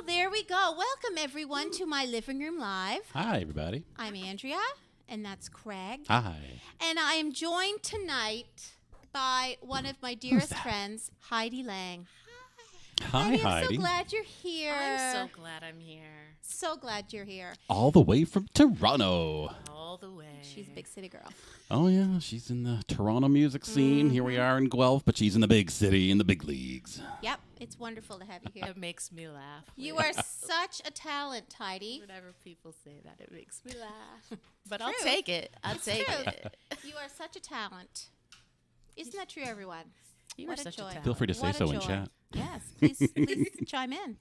There we go. Welcome, everyone, to my living room live. Hi, everybody. I'm Andrea, and that's Craig. Hi. And I am joined tonight by one of my dearest friends, Heidi Lange. Hi, Heidi. I'm so glad you're here. I'm so glad I'm here. So glad you're here. All the way from Toronto. All the way. She's a big city girl. Oh, yeah. She's in the Toronto music scene. Here we are in Guelph, but she's in the big city, in the big leagues. Yep. It's wonderful to have you here. It makes me laugh. You are such a talent, Heidi. Whenever people say that, it makes me laugh. But But I'll take it. I'll take true. it. You are such a talent. Isn't that true, everyone? You What are a such joy. a talent. Feel free to say What a so in joy. chat. Yes, please chime in.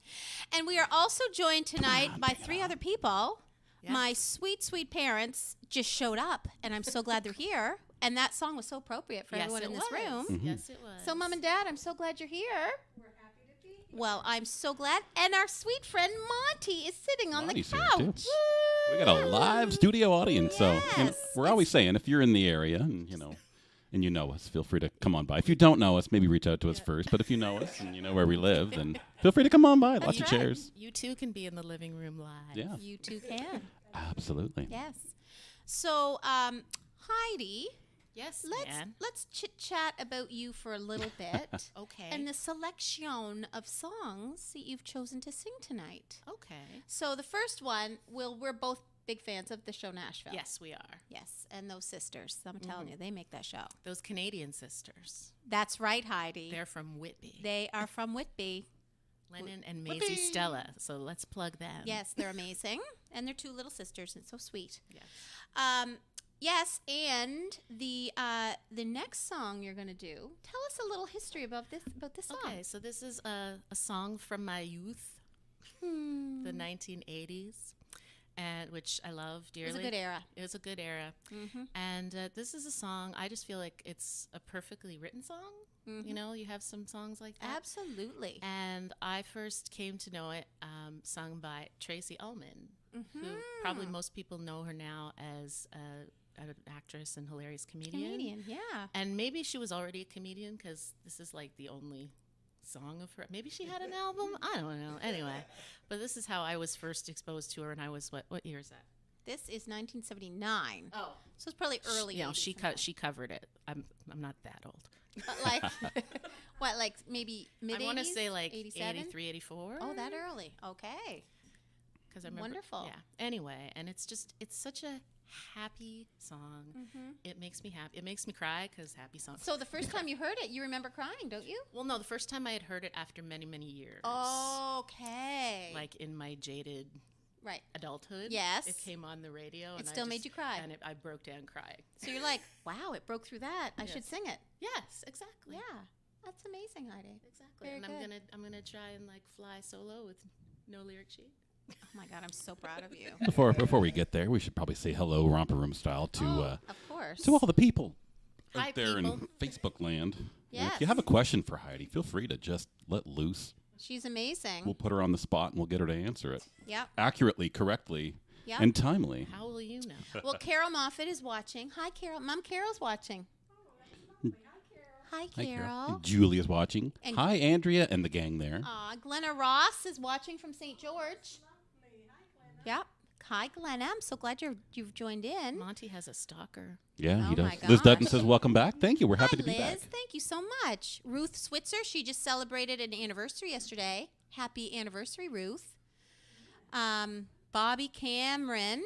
And we are also joined tonight by three other people. Yes. My sweet, sweet parents just showed up, and I'm so glad they're here. And that song was so appropriate for Yes, everyone it in this was. room. Yes, it was. So, Mom and Dad, I'm so glad you're here. We're happy to be here. Well, I'm so glad. And our sweet friend Monty is sitting on Monty's the here, couch. too. We got a live studio audience, so Yes. we're always saying if you're in the area and you know us, feel free to come on by. If you don't know us, maybe reach out to us first. But if you know us and you know where we live, then feel free to come on by. Lots of right. chairs. You too can be in the living room live. Yeah, You too can. absolutely. Yes. So, Heidi, Yes, man. let's chit chat about you for a little bit. Okay. And the selection of songs that you've chosen to sing tonight. Okay. So the first one, we're both big fans of the show Nashville. Yes, we are. Yes, and those sisters, I'm telling you, they make that show. Those Canadian sisters. That's right, Heidi. They're from Whitby. They are from Whitby. Lennon and Maisie Stella. So let's plug them. Yes, they're amazing. And they're two little sisters, and it's so sweet. Yes. Yes, and the next song you're going to do, tell us a little history about this song. Okay, so this is a song from my youth, the 1980s, and which I love dearly. It was a good era. It was a good era. Mm-hmm. And this is a song, I just feel like it's a perfectly written song. Mm-hmm. You know, you have some songs like that. Absolutely. And I first came to know it sung by Tracy Ullman, Mm-hmm. who probably most people know her now as an actress and hilarious comedian. Yeah. And maybe she was already a comedian because this is like the only song of her. Maybe she had an album. I don't know. Anyway, but this is how I was first exposed to her, and I was what year is that? This is 1979. Oh, So it's probably early. You know, 80s. she covered it. I'm not that old. But like, what, like maybe mid 80s? I want to say like 87? 83, 84. Oh, that early. Okay. Because I remember. Wonderful. Yeah. Anyway, and it's such a happy song. Mm-hmm. It makes me happy. It makes me cry because happy songs. So the first time you heard it, you remember crying, don't you? Well, no, the first time I had heard it after many, many years. Okay. Like in my jaded right. adulthood. Yes. It came on the radio. It still made you cry. And I broke down crying. So you're like, wow, it broke through that. I should Yes. sing it. Yes, exactly. Yeah. That's amazing, Heidi. Exactly. Very and good. I'm gonna try and like fly solo with no lyric sheet. Oh my God, I'm so proud of you. Before we get there, we should probably say hello, romper room style, to Of course. to all the people Hi, out there people. in Facebook land. And Yes. if you have a question for Heidi, feel free to just let loose. She's amazing. We'll put her on the spot and we'll get her to answer it Yep. accurately, correctly, Yep. and timely. How will you know? Well, Carol Moffat is watching. Hi, Carol. Mom Carol's watching. Hi, Hi, Carol. Julia's watching. And- Hi, Andrea and the gang there. Glenna Ross is watching from St. George. Yep. Hi, Glenna. I'm so glad you've joined in. Monty has a stalker. Yeah, he Oh does. my Liz Dutton gosh. says, welcome back. Thank you. We're happy Hi, to be Liz. back. Thank you so much. Ruth Switzer, she just celebrated an anniversary yesterday. Happy anniversary, Ruth. Bobby Cameron.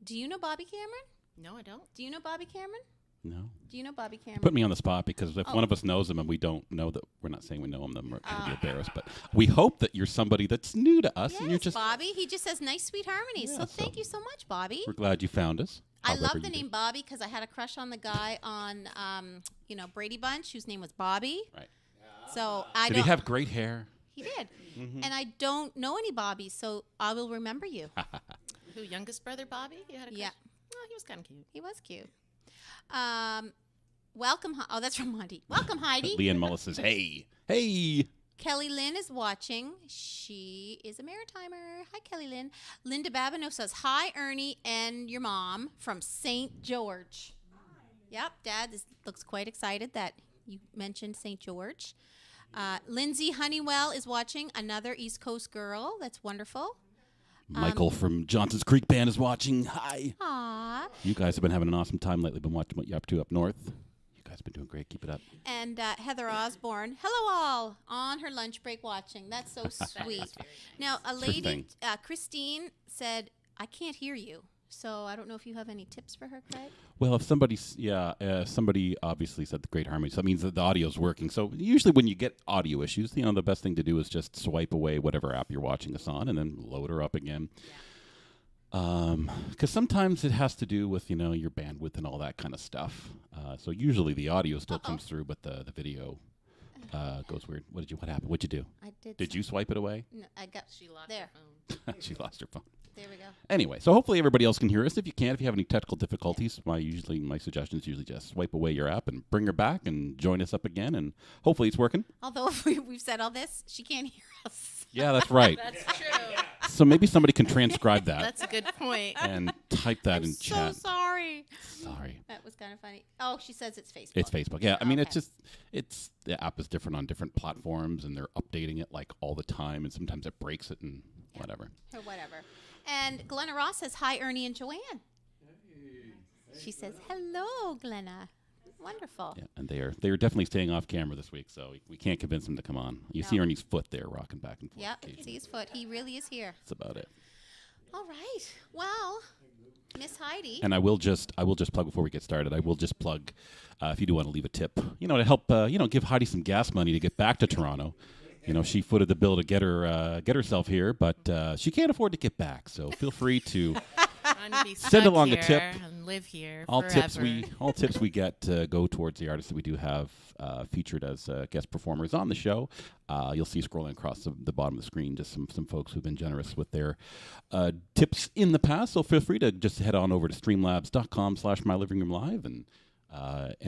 Do you know Bobby Cameron? No, I don't. Do you know Bobby Cameron? No. Do you know Bobby Cameron? Put me on the spot because if Oh. one of us knows him and we don't know that, we're not saying we know him, then we're going to be embarrassed. But we hope that you're somebody that's new to us and you're Yes, just, Bobby. He just has nice, sweet harmonies. Yeah, so so thank you so much, Bobby. we're glad you found us. I however love you the did. name Bobby because I had a crush on the guy on, Brady Bunch, whose name was Bobby. Right. So I Did don't. he have great hair? He did. And I don't know any Bobbies, so I will remember you. Who, youngest brother Bobby? You had a crush? Yeah. Oh, he was kind of cute. He was cute. Welcome. Oh, that's from Monty. Welcome, Heidi. Leanne Mullis says, hey. Kelly Lynn is watching. She is a Maritimer. Hi, Kelly Lynn. Linda Babineau says, hi, Ernie and your mom from St. George. Yep, Dad looks quite excited that you mentioned St. George. Lindsay Honeywell is watching, another East Coast girl. That's wonderful. Michael from Johnson's Creek Band is watching. Hi. Aww. You guys have been having an awesome time lately. Been watching what you're up to up north. You guys have been doing great. Keep it up. And Heather Osborne, hello all, on her lunch break watching. That's so sweet. Now, a her lady, thing. Christine, said, I can't hear you. So I don't know if you have any tips for her, Craig? Well, if somebody obviously said the Great Harmony, so that means that the audio's working. So usually when you get audio issues, the best thing to do is just swipe away whatever app you're watching us on and then load her up again. Because sometimes it has to do with, your bandwidth and all that kind of stuff. So usually the audio still comes through, but the video goes weird. What happened? What'd you do? I did. Did you swipe it away? No, She lost there. her phone. She lost her phone. There we go. Anyway, so hopefully everybody else can hear us. If you have any technical difficulties, my suggestion is usually just swipe away your app and bring her back and join us up again, and hopefully it's working. Although if we've said all this, she can't hear us. Yeah, that's right. That's true. So maybe somebody can transcribe that That's a good point. and type that in so chat. sorry. Sorry. That was kind of funny. Oh, she says it's Facebook. It's Facebook. Yeah, I mean, Okay. it's the app is different on different platforms, and they're updating it like all the time, and sometimes it breaks it and whatever. Or whatever. And Glenna Ross says, hi, Ernie and Joanne. She says, hello, Glenna. Wonderful. Yeah, and they are definitely staying off camera this week, so we can't convince them to come on. You see No. Ernie's foot there rocking back and forth. Yep, occasionally. see his foot. He really is here. That's about it. All right. Well, Miss Heidi. And I will just plug before we get started. I will just plug if you do want to leave a tip, to help give Heidi some gas money to get back to Toronto. She footed the bill to get herself here, but she can't afford to get back. So feel free to Trying to be send stuck along a here tip. and live here all forever. tips we get go towards the artists that we do have featured as guest performers on the show. You'll see scrolling across the bottom of the screen just some folks who've been generous with their tips in the past. So feel free to just head on over to streamlabs.com/myliving-room-live and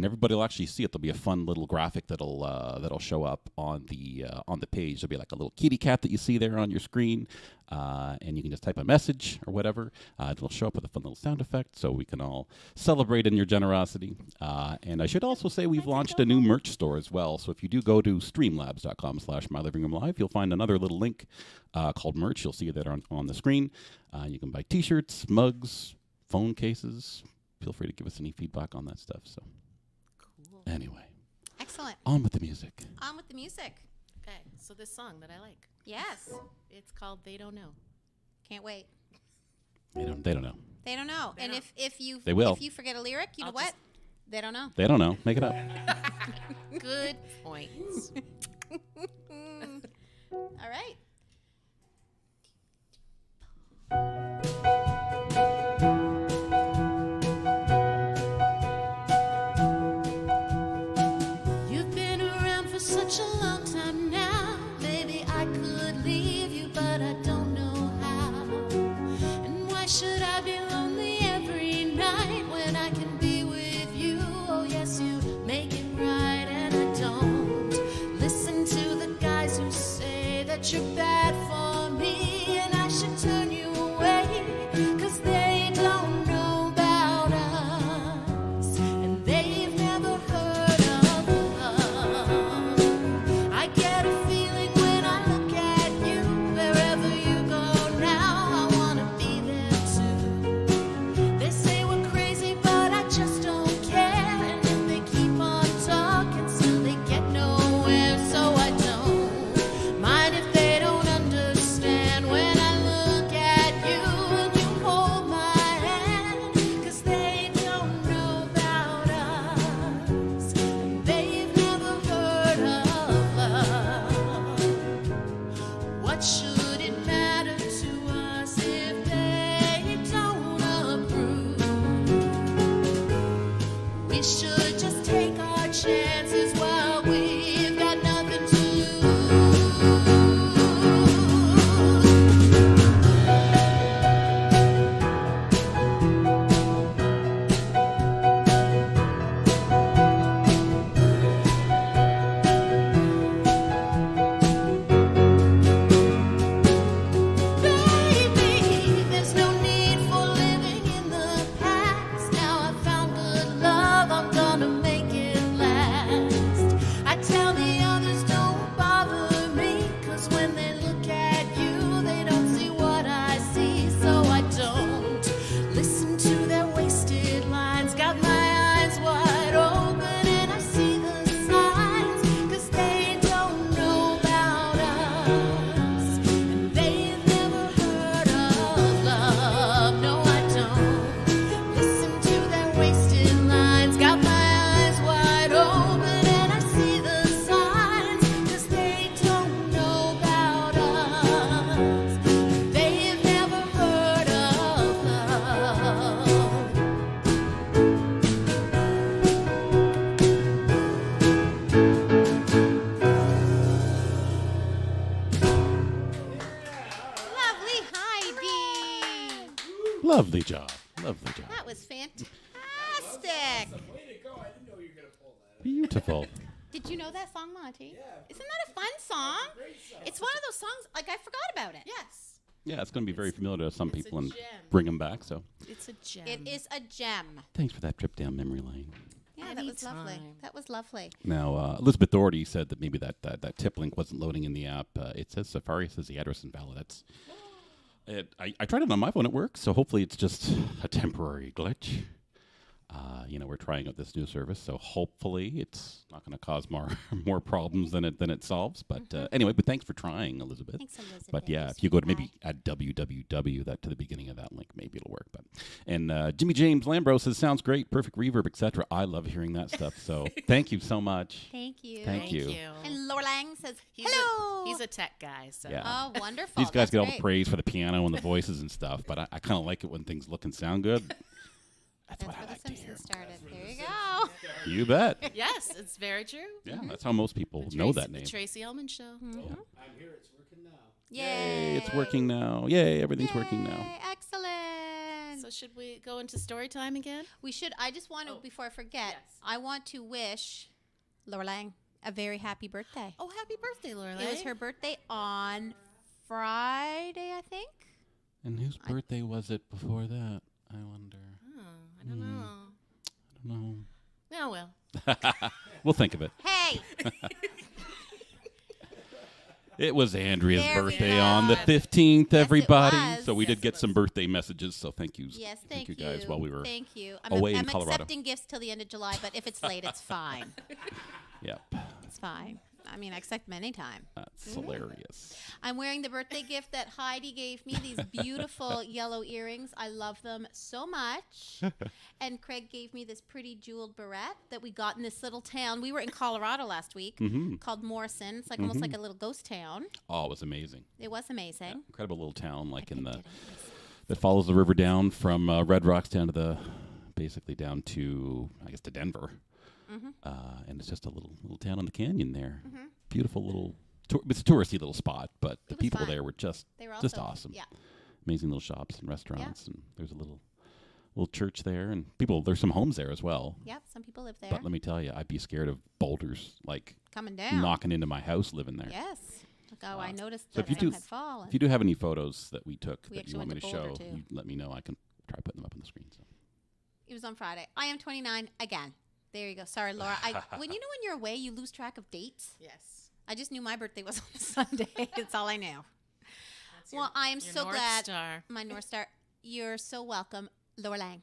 everybody will actually see it. There'll be a fun little graphic that'll show up on the page. There'll be like a little kitty cat that you see there on your screen, and you can just type a message or whatever. It'll show up with a fun little sound effect, so we can all celebrate in your generosity. And I should also say we've launched a new merch store as well. So if you do go to streamlabs.com/myliving-room-live, you'll find another little link called merch. You'll see that on the screen. You can buy T-shirts, mugs, phone cases. Feel free to give us any feedback on that stuff. So, Cool. anyway, Excellent. on with the music. On with the music. Okay, so this song that I like, Yes. it's called "They Don't Know." Can't wait. They don't know. They don't know. They and don't. if you They will. if you forget a lyric, you know I'll what? just- They don't know. They don't know. Make it up. Good points. All right. You've been around for such a long time now. Maybe I could leave you, but I don't know how. And why should I be lonely every night when I can be with you? Oh yes, you make it right, and I don't listen to the guys who say that you're bad for me, and I should turn you away, 'cause they don't know about us, and they've never heard of love. I get a feeling Lovely job. Lovely job. That was fantastic. Way to go. I didn't know you were going to pull that. Beautiful. Did you know that song, Monty? Yeah. Isn't that a fun song? Great song. It's one of those songs, like, I forgot about it. Yes. Yeah, it's going to be very familiar to some it's a people and gem. bring them back. So It's a gem. It is a gem. thanks for that trip down memory lane. Yeah, that was lovely. Anytime. That was lovely. Now, Elizabeth Doherty said that maybe that tip link wasn't loading in the app. It says Safari says the address invalid. That's I tried it on my phone. It works. So hopefully it's just a temporary glitch. We're trying out this new service, so hopefully it's not going to cause more problems than it solves. But anyway, but thanks for trying, Elizabeth. Thanks, Elizabeth. But yeah, if you go to maybe at www that to the beginning of that link, maybe it'll work. But Jimmy James Lambro says sounds great, perfect reverb, etc. I love hearing that stuff. So thank you so much. Thank you. Thank you. And Laura Lang says, He's hello. he's a tech guy, so Yeah. Oh, wonderful. These guys That's get all the great. praise for the piano and the voices and stuff, but I kind of like it when things look and sound good. That's That's what I where the like to hear. Simpsons started. There you go. You bet. yes, it's very true. Yeah, that's how most people The know Tracy- that name. The Tracy Ullman Show. I'm here. It's working now. Yay. It's working now. Yay, everything's working now. Yay, excellent. So should we go into story time again? We should. I just want to, before I forget, Yes. I want to wish Laura Lang a very happy birthday. Oh, happy birthday, Lorelai. It was her birthday on Friday, I think. And whose birthday was it before that? I wonder. Oh, I don't know. I don't know. Oh, well. We'll think of it. Hey, It was Andrea's There we birthday go. on the 15th, everybody. was. So we did Yes, get it some was. birthday messages. So thank you. yes, thank thank you guys while we were. Thank you. away in I'm Colorado. accepting gifts till the end of July, but if it's late, it's fine. Yep. It's fine. I mean, I accept them anytime. That's hilarious. I'm wearing the birthday gift that Heidi gave me, these beautiful yellow earrings. I love them so much. And Craig gave me this pretty jeweled barrette that we got in this little town. We were in Colorado last week called Morrison. It's like almost like a little ghost town. Oh, it was amazing. It was amazing. Incredible little town, like I in picked the it anyways. that follows the river down from Red Rocks down to basically down to I guess to Denver. And it's just a little town in the canyon there. Beautiful little. It's a touristy little spot, but the was people fun. there were just They were just also- awesome. Yeah. Amazing little shops and restaurants, and there's a little church there, and people. There's some homes there as well. Yep. Some people live there. But let me tell you, I'd be scared of boulders like Coming down. knocking into my house living there. Yes. Like, I noticed So that if you some do, had fallen. if you do have any photos that we took We that actually you want me went to to Boulder, show, too. you let me know. I can try putting them up on the screen. So. It was on Friday. I am 29 again. There you go. Sorry, Laura. When when you're away, you lose track of dates. Yes. I just knew my birthday was on a Sunday. That's all I knew. That's Well, I am your so North glad. Star. My North Star. You're so welcome, Laura Lang.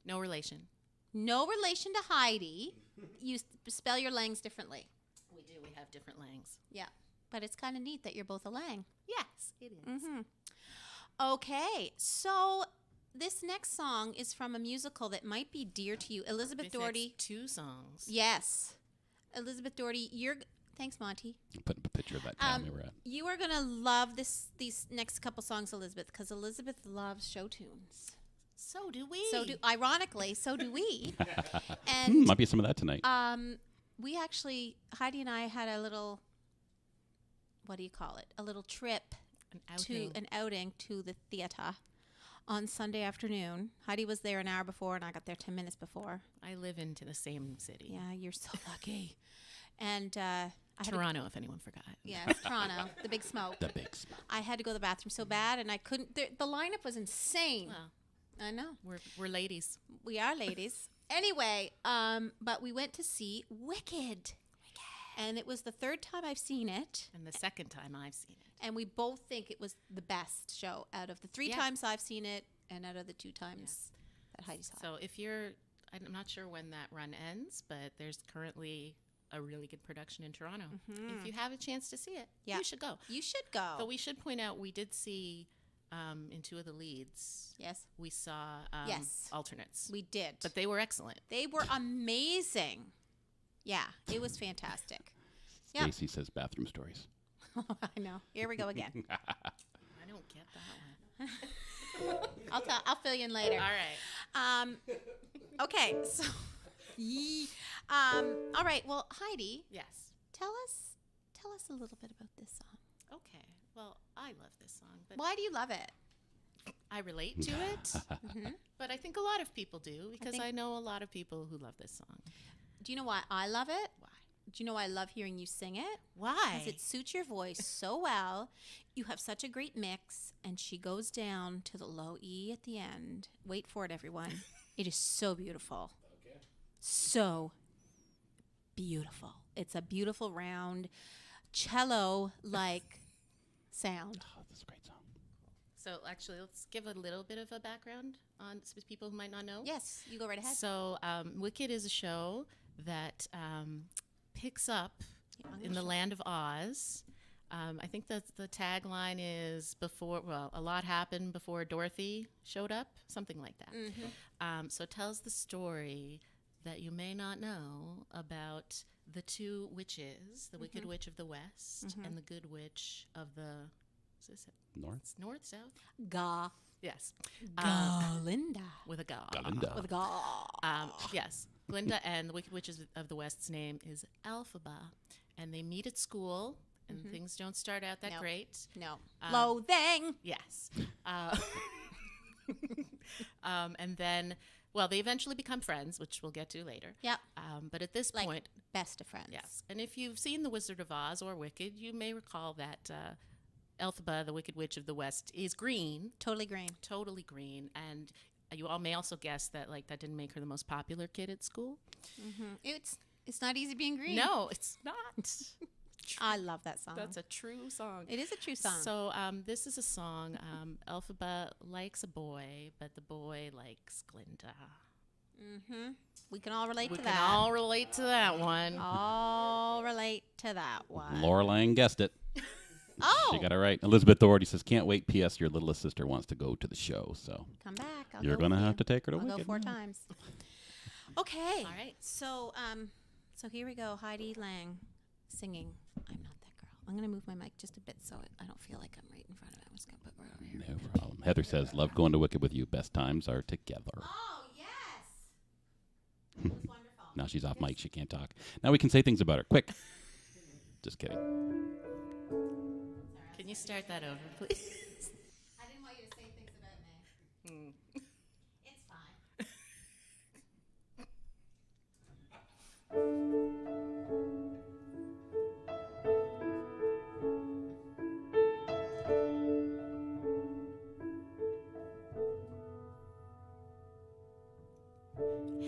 No relation. No relation to Heidi. You spell your Langs differently. We do. We have different langs. Yeah. But it's kind of neat that you're both a Lang. Yes, it is. Okay. So this next song is from a musical that might be dear to you. Elizabeth These Doherty. next two songs. Yes. Elizabeth Doherty, thanks, Monty. I'm putting up a picture of that town we were at. You are going to love these next couple songs, Elizabeth, because Elizabeth loves show tunes. So do we. Ironically, so do we. And Might be some of that tonight. we actually, Heidi and I had a little, what do you call it? A little trip An outing. to the theater on Sunday afternoon. Heidi was there an hour before, and I got there 10 minutes before. I live into the same city. Yeah, you're so lucky. And I had to, Toronto, if anyone forgot. yes, Toronto, the big smoke. The big smoke. I had to go to the bathroom so bad, and I couldn't. The lineup was insane. Well, I know. we're ladies. We are ladies. Anyway, but we went to see Wicked. And it was the third time I've seen it. And the second time I've seen it. And we both think it was the best show out of the three Yeah. times I've seen it and out of the two times that Heidi saw it. So if I'm not sure when that run ends, but there's currently a really good production in Toronto. If you have a chance to see it, Yeah. you should go. You should go. But we should point out we did see in two of the leads. Yes. We saw Yes. alternates. We did. But they were excellent. They were amazing. Yeah, it was fantastic. Yeah. Stacy says bathroom stories. I know. Here we go again. I don't get that one. I'll fill you in later. All right. Okay, so all right. Well, Heidi, Yes. tell us a little bit about this song. Okay. Well, I love this song, but Why do you love it? I relate to it, but I think a lot of people do because I know a lot of people who love this song. Do you know why I love it? Why? Do you know why I love hearing you sing it? Why? Because it suits your voice so well. You have such a great mix, and she goes down to the low E at the end. Wait for it, everyone. It is so beautiful. Okay. So beautiful. It's a beautiful, round, cello-like sound. Oh, that's a great song. So actually, let's give a little bit of a background on people who might not know. Yes, you go right ahead. So Wicked is a show that picks up in the land of Oz. I think that the tagline is a lot happened before Dorothy showed up, something like that. So it tells the story that you may not know about the two witches, the Wicked Witch of the West and the Good Witch of the North? North, South? Ga. Yes. Galinda. With a ga. Galinda. With a ga. Yes. Glinda and the Wicked Witches of the West's name is Elphaba. And they meet at school, and things don't start out that great. No. Loathing. Yes. And then, they eventually become friends, which we'll get to later. Yep. But at this point... Best of friends. Yes. And if you've seen The Wizard of Oz or Wicked, you may recall that Elphaba, the Wicked Witch of the West, is green. Totally green. Totally green. And you all may also guess that that didn't make her the most popular kid at school. It's not easy being green. No, it's not. I love that song. That's a true song. It is a true song. So this is a song. Elphaba likes a boy, but the boy likes Glinda. We can all relate to that. We can all relate to that one. All relate to that one. Laura Lang guessed it. Oh. She got it right. Elizabeth Doherty says, can't wait. P.S. Your littlest sister wants to go to the show. So Come back. you're going to have to take her to I'll Wicked. go 4 times. Okay. All right. So here we go. Heidi Lange singing I'm Not That Girl. I'm going to move my mic just a bit so I don't feel like I'm right in front of it. I'm just going to put it right over here. No problem. Heather says, love going to Wicked with you. Best times are together. Oh, yes. That was wonderful. Now she's off mic. She can't talk. Now we can say things about her. Quick. Just kidding. Can you start that over, please? I didn't want you to say things about me. It's fine.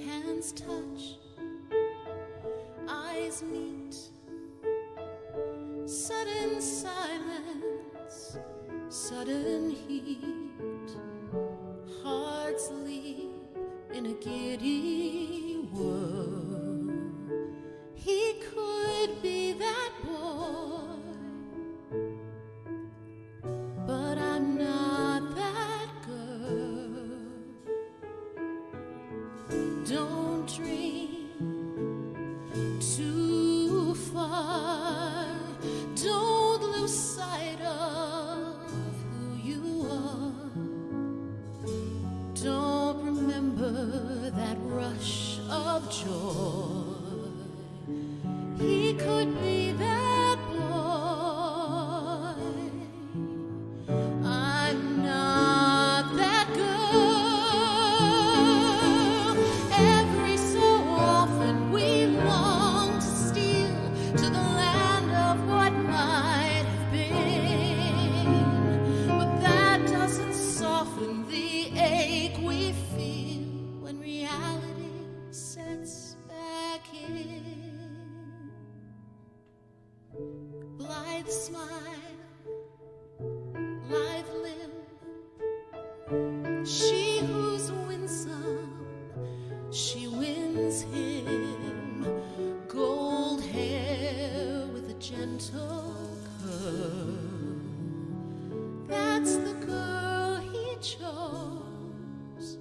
Hands touch, eyes meet, sudden silence, sudden heat, hearts leap in a giddy whirl. He could be that boy, but I'm not that girl. Don't dream too far. Don't lose sight of who you are. Don't remember that rush of joy. He could be that boy. I'm not that girl. Every so often we long to steal to the land of what might have been, but that doesn't soften the ache we feel when reality sets back in. Blithe smile, lithe limb, she who's winsome, she wins him. Gold hair with a gentle curl, that's the girl he chose.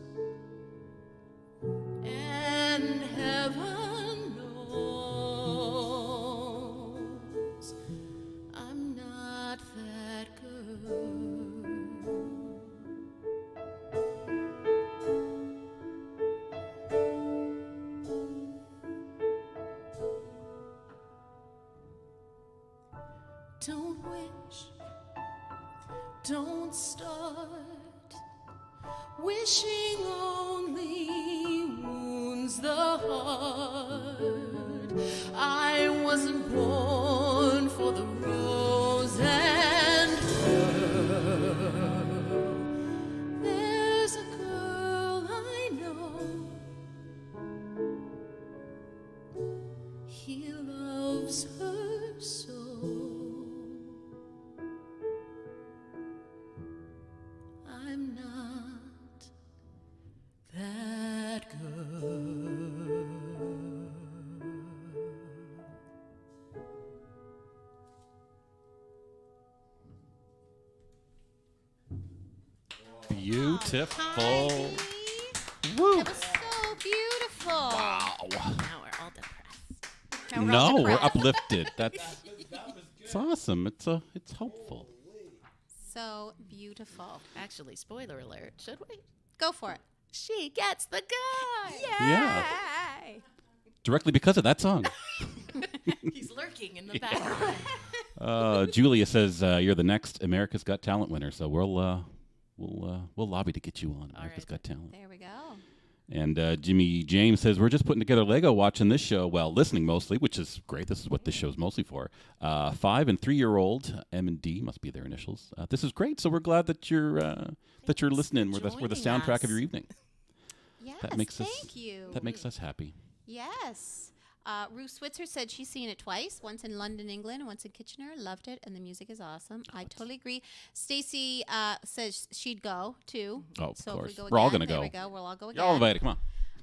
And heaven knows I'm not that girl. Don't wish, don't start, Wishing only wounds the heart. I wasn't born for the rose and pearl. There's a girl I know. He loves her so. I'm not that girl. Beautiful. Heidi, Woo. that was so beautiful. Wow. Now we're all depressed. Now we're all No, we're depressed. uplifted. It's awesome. It's hopeful. So beautiful. Actually, spoiler alert. Should we? Go for it. She gets the guy. Yeah. Yay. Directly because of that song. He's lurking in the background. Julia says you're the next America's Got Talent winner, so we'll lobby to get you on America's Got Talent. There we go. And Jimmy James says, we're just putting together Lego watching this show, well, listening mostly, which is great. This is what this show's mostly for. 5 and 3-year-old M and D must be their initials. This is great. So we're glad that you're listening. We're the joining soundtrack us. of your evening. Yes, That makes thank you. That makes us happy. Yes. Ruth Switzer said she's seen it twice, once in London, England, and once in Kitchener. Loved it, and the music is awesome. I totally agree. Stacy says she'd go, too. Oh, so of course. If we go We're all again, going to go. There we go. We'll all go again. You're all invited. Come on.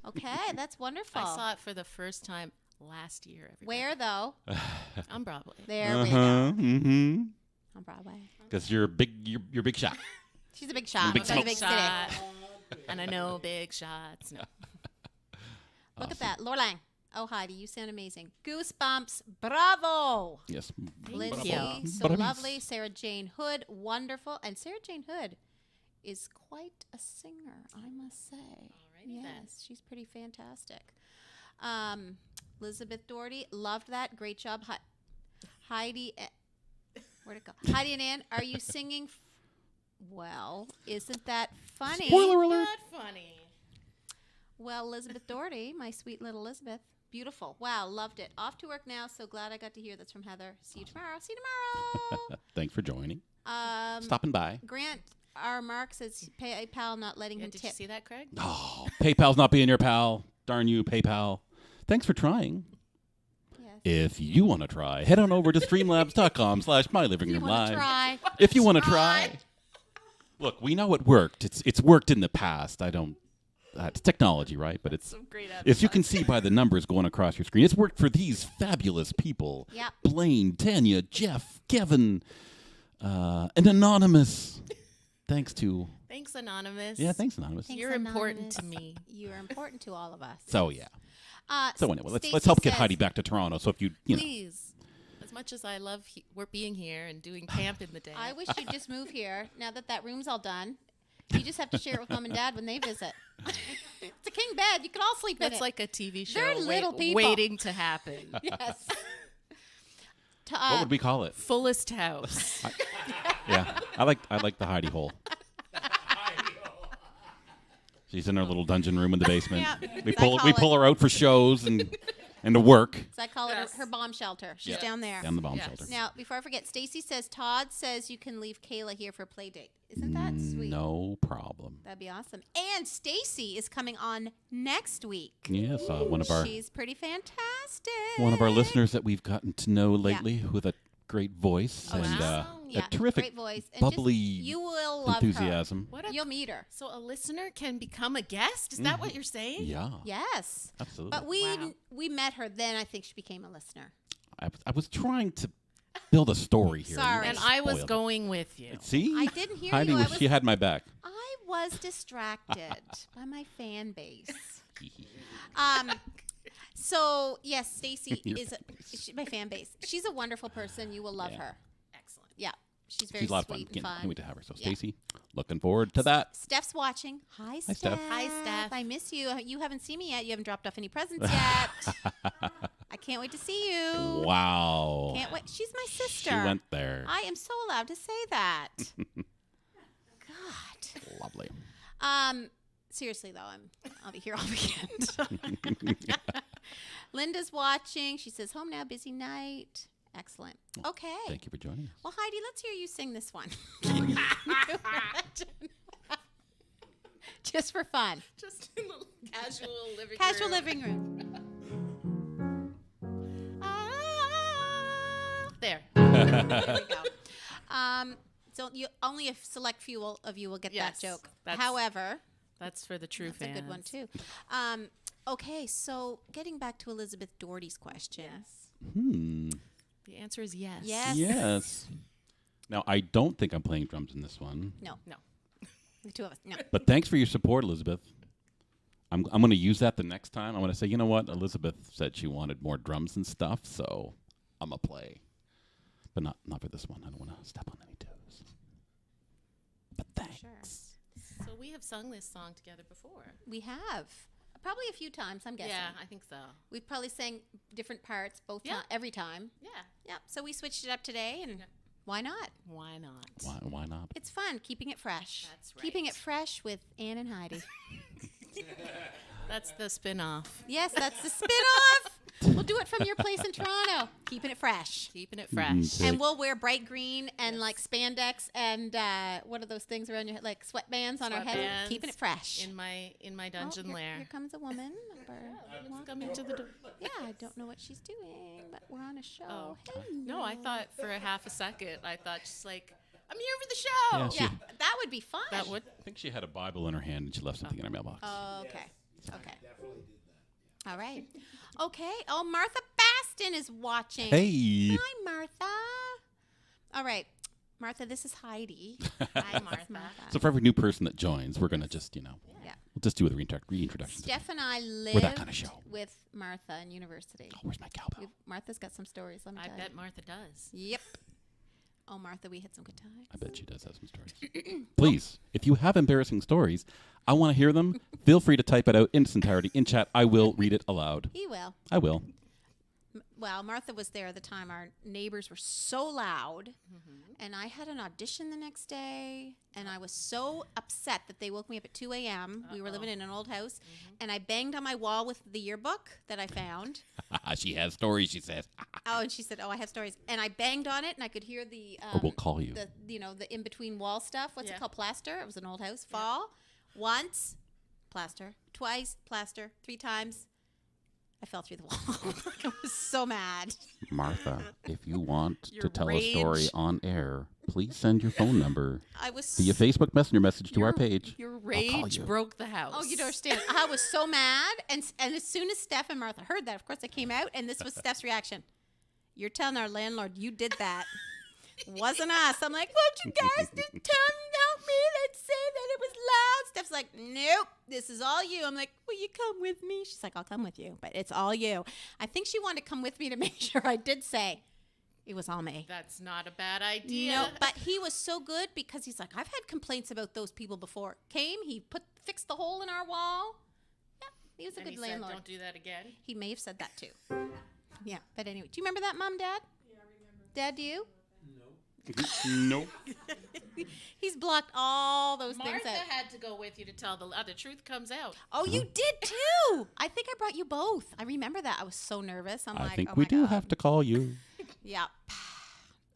Okay, that's wonderful. I saw it for the first time last year. Everybody. Where, though? On Broadway. There we go. Mm-hmm. On Broadway. Because you're big shot. She's a big shot. Big She's a smoke. big city. Shot. And I know big shots. No. Look at that. Lorlang. Oh, Heidi, you sound amazing. Goosebumps. Bravo. Yes. Lindsay, you. so Bravis. lovely. Sarah Jane Hood, wonderful. And Sarah Jane Hood is quite a singer, I must say. Alrighty yes, then. she's pretty fantastic. Elizabeth Doherty, loved that. Great job. Heidi, where'd it go? Heidi and Ann, are you singing? Well, isn't that funny? Spoiler alert. Not funny. Well, Elizabeth Doherty, my sweet little Elizabeth. Beautiful. Wow, loved it. Off to work now, so glad I got to hear that's from Heather. See you tomorrow. See you tomorrow. Thanks for joining. Um, Stopping by. Grant R. Mark says PayPal not letting Yeah, him did tip. you see that, Craig? Oh, PayPal's not being your pal. Darn you, PayPal. Thanks for trying. Yes. If you want to try, head on over to streamlabs.com/myliving You room want to live. try? If you want to try. Look, we know it worked. It's worked in the past. It's technology, right? But it's Some great if you can see by the numbers going across your screen, it's worked for these fabulous people. Yep. Blaine, Tanya, Jeff, Kevin, and Anonymous. Thanks, Anonymous. Anonymous. Thanks, You're important to Anonymous. me. You are important to all of us. So yeah. So anyway, let's Stacy help get says- Heidi back to Toronto. So if you know. Please. As much as I love we're being here and doing camp in the day. I wish you'd just move here now that room's all done. You just have to share it with Mom and Dad when they visit. It's a king bed. You can all sleep in That's it. like a TV show They're little people. waiting to happen. Yes. What would we call it? Fullest house. Yeah, I like the Heidi hole. She's in her little dungeon room in the basement. Yeah. We I pull call her out for shows and to work So I call Yes. it her bomb shelter. She's Yeah. down there. down the bomb Yes. shelter. Now, before I forget, Stacy says Todd says you can leave Kayla here for a play date. Isn't that sweet? No problem. That'd be awesome. And Stacy is coming on next week. Yes, one of She's pretty fantastic. our listeners that we've gotten to know lately with a great voice Oh, and wow. Yeah, a terrific great voice. And bubbly you will love enthusiasm. What her. a, You'll meet her. so a listener can become a guest? Is that what you're saying? Yeah, Yes. absolutely. But Wow. we met her, then I think she became a listener. I was trying to build a story here. Sorry. And I was Spoiled it. going with you. See, I didn't hear Heidi you. she had my back. I was distracted by my fan base. So yes, Stacy Your is fan base. my fan base. She's a wonderful person. You will love Yeah. her. Excellent. Yeah, she's very She's a lot of fun. sweet and Can't fun. wait to have her. So Yeah. Stacy, looking forward to that. Steph's watching. Hi, Steph. Steph. Hi, Steph. I miss you. You haven't seen me yet. You haven't dropped off any presents yet. I can't wait to see you. Wow. Can't wait. She's my sister. She went there. I am so allowed to say that. God. Lovely. Seriously though, I'll be here all weekend. Linda's watching. She says, "Home now, busy night." Excellent. Okay. Thank you for joining us. Well, Heidi, let's hear you sing this one. Just for fun. Just in the casual living room. Casual living room. There. There we go. So only a select few of you will get Yes, that joke. that's- However, That's for the true that's fans. a good one too. Okay, so getting back to Elizabeth Doherty's question. Yes. The answer is yes. Yes. Yes. Now, I don't think I'm playing drums in this one, No, No. the two of us. No. but thanks for your support, Elizabeth. I'm going to use that the next time. I'm going to say, you know what? Elizabeth said she wanted more drums and stuff, so I'm going to play. But not for this one. I don't want to step on any toes. But thanks. Sure. So we have sung this song together before. We have. Probably a few times, I'm guessing. Yeah, I think so. We've probably sang different parts Yeah. every time. Yeah. Yep. So we switched it up today, and why not? Why not? Why not? It's fun keeping it fresh. That's Keeping right. it fresh with Anne and Heidi. That's the spin-off. Yes, that's the spin-off. We'll do it from your place in Toronto. Keeping it fresh. Keeping it fresh. And we'll wear bright green and like spandex and what are those things around your head, like sweatbands on our head. Sweatbands Keeping it fresh. in my Oh, dungeon here, lair. Here comes a woman. Coming to the door. Yeah, I don't know what she's doing, but we're on a show. Oh. Hello. No, I thought for a half a second, I thought just like, I'm here for the show. Yeah, Yeah, that would be fun. That would. I think she had a Bible in her hand and she left something in her mailbox. Oh, okay. Okay. All right. Okay. Oh, Martha Baston is watching. Hey. Hi, Martha. All right. Martha, this is Heidi. Hi, Martha. So for every new person that joins, we're going to just, Yeah. we'll just do a reintroduction. Steph and I lived We're that kind of show. with Martha in university. Oh, where's my cowbell? Martha's got some stories. Let me I tell bet you. Martha does. Yep. Oh, Martha, we had some good times. I bet she does have some stories. Please, if you have embarrassing stories, I want to hear them. Feel free to type it out in its entirety in chat. I will read it aloud. He will. I will. Well, Martha was there at the time. Our neighbors were so loud, and I had an audition the next day, and I was so upset that they woke me up at 2 a.m. We were living in an old house, and I banged on my wall with the yearbook that I found. She has stories, she says. Oh, and she said, "Oh, I have stories," and I banged on it, and I could hear the Or we'll call you. the the in between wall stuff. What's it Yeah. called? Plaster. It was an old house. Fall once, plaster twice, plaster 3 times. I fell through the wall. I was so mad. Martha, if you want Your to tell a story rage. on air, please send your phone number I was via Facebook Messenger message to our page. Your call rage you. broke the house. Oh, you don't understand. I was so mad. And as soon as Steph and Martha heard that, of course, I came out, and this was Steph's reaction. "You're telling our landlord you did that. Wasn't us." I'm like, "Won't you guys just help me? Let's say that it was loud." Steph's like, "Nope, this is all you." I'm like, "Will you come with me?" She's like, "I'll come with you, but it's all you." I think she wanted to come with me to make sure I did say it was all me. That's not a bad idea. No, but he was so good because he's like, "I've had complaints about those people before." Came, he fixed the hole in our wall. Yeah, he was a And good he said, landlord. don't do that again. He may have said that too. Yeah, but anyway, do you remember that, Mom, Dad? Yeah, I remember. Dad, do you? Nope. He's blocked all those Martha things out. had to go with you to tell the truth comes out. Oh, you did too. I think I brought you both. I remember that. I was so nervous. I'm I like, think oh we my do God. have to call you. Yep.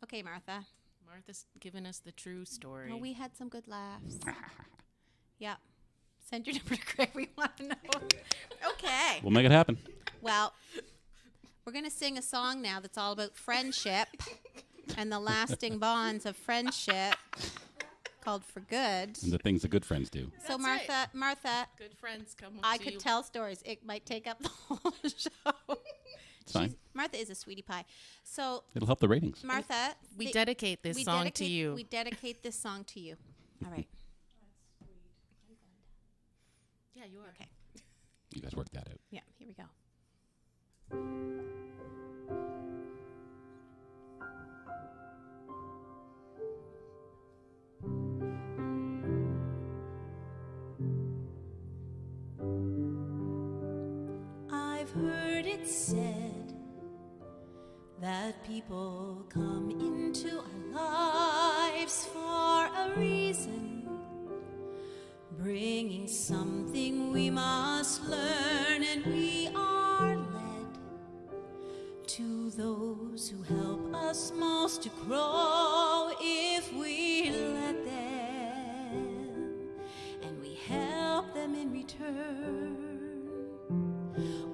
Okay, Martha. Martha's given us the true story. Oh, we had some good laughs. Yep. Send your number to Craig. We want to know. Okay. We'll make it happen. Well, we're going to sing a song now that's all about friendship and the lasting bonds of friendship called For Good. And the things that good friends do. So, That's right. Martha, Good friends come I to could you. tell stories. It might take up the whole show. It's fine. Martha is a sweetie pie. So, It'll help the ratings. Martha, We the- dedicate this we song dedicate- to you. We dedicate this song to you. All right. Yeah, you are. Okay. You guys work that out. Yeah, here we go. I've heard it said that people come into our lives for a reason, bringing something we must learn, and we are led to those who help us most to grow if we let them, and we help them in return.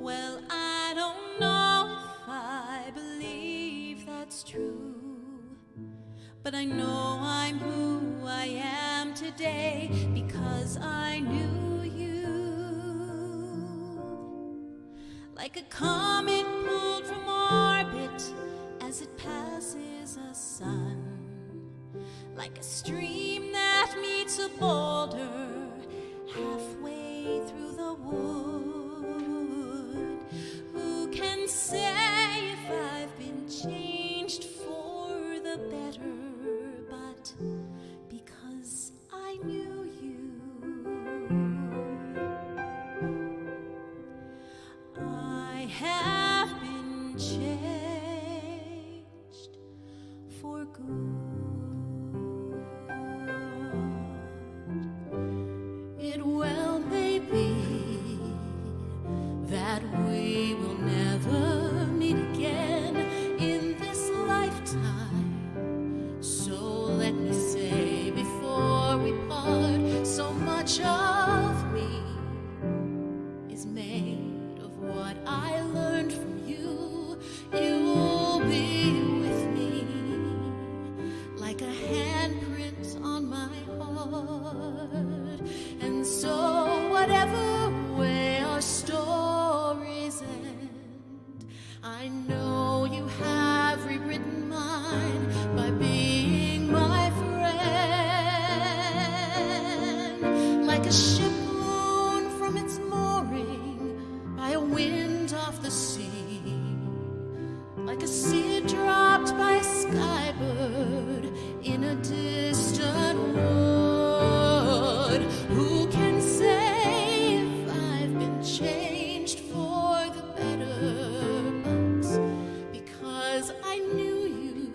Well, I don't know if I believe that's true, but I know I'm who I am today because I knew you. Like a comet pulled from orbit as it passes a sun, like a stream that meets a boulder halfway through the wood. Who can say if I've been changed for the better? But because I knew you, I have been changed for good. It well may be that we will never meet again in this lifetime. So let me say before we part, so much of me is made of what I learned from you. You'll be with me like a handprint on my heart. And so whatever way our stories end, I know you have rewritten mine by being my friend. Like a ship blown from its mooring by a wind off the sea, like a seed dropped by a skybird in a distant wood. Who can say if I've been changed for the better? But because I knew you,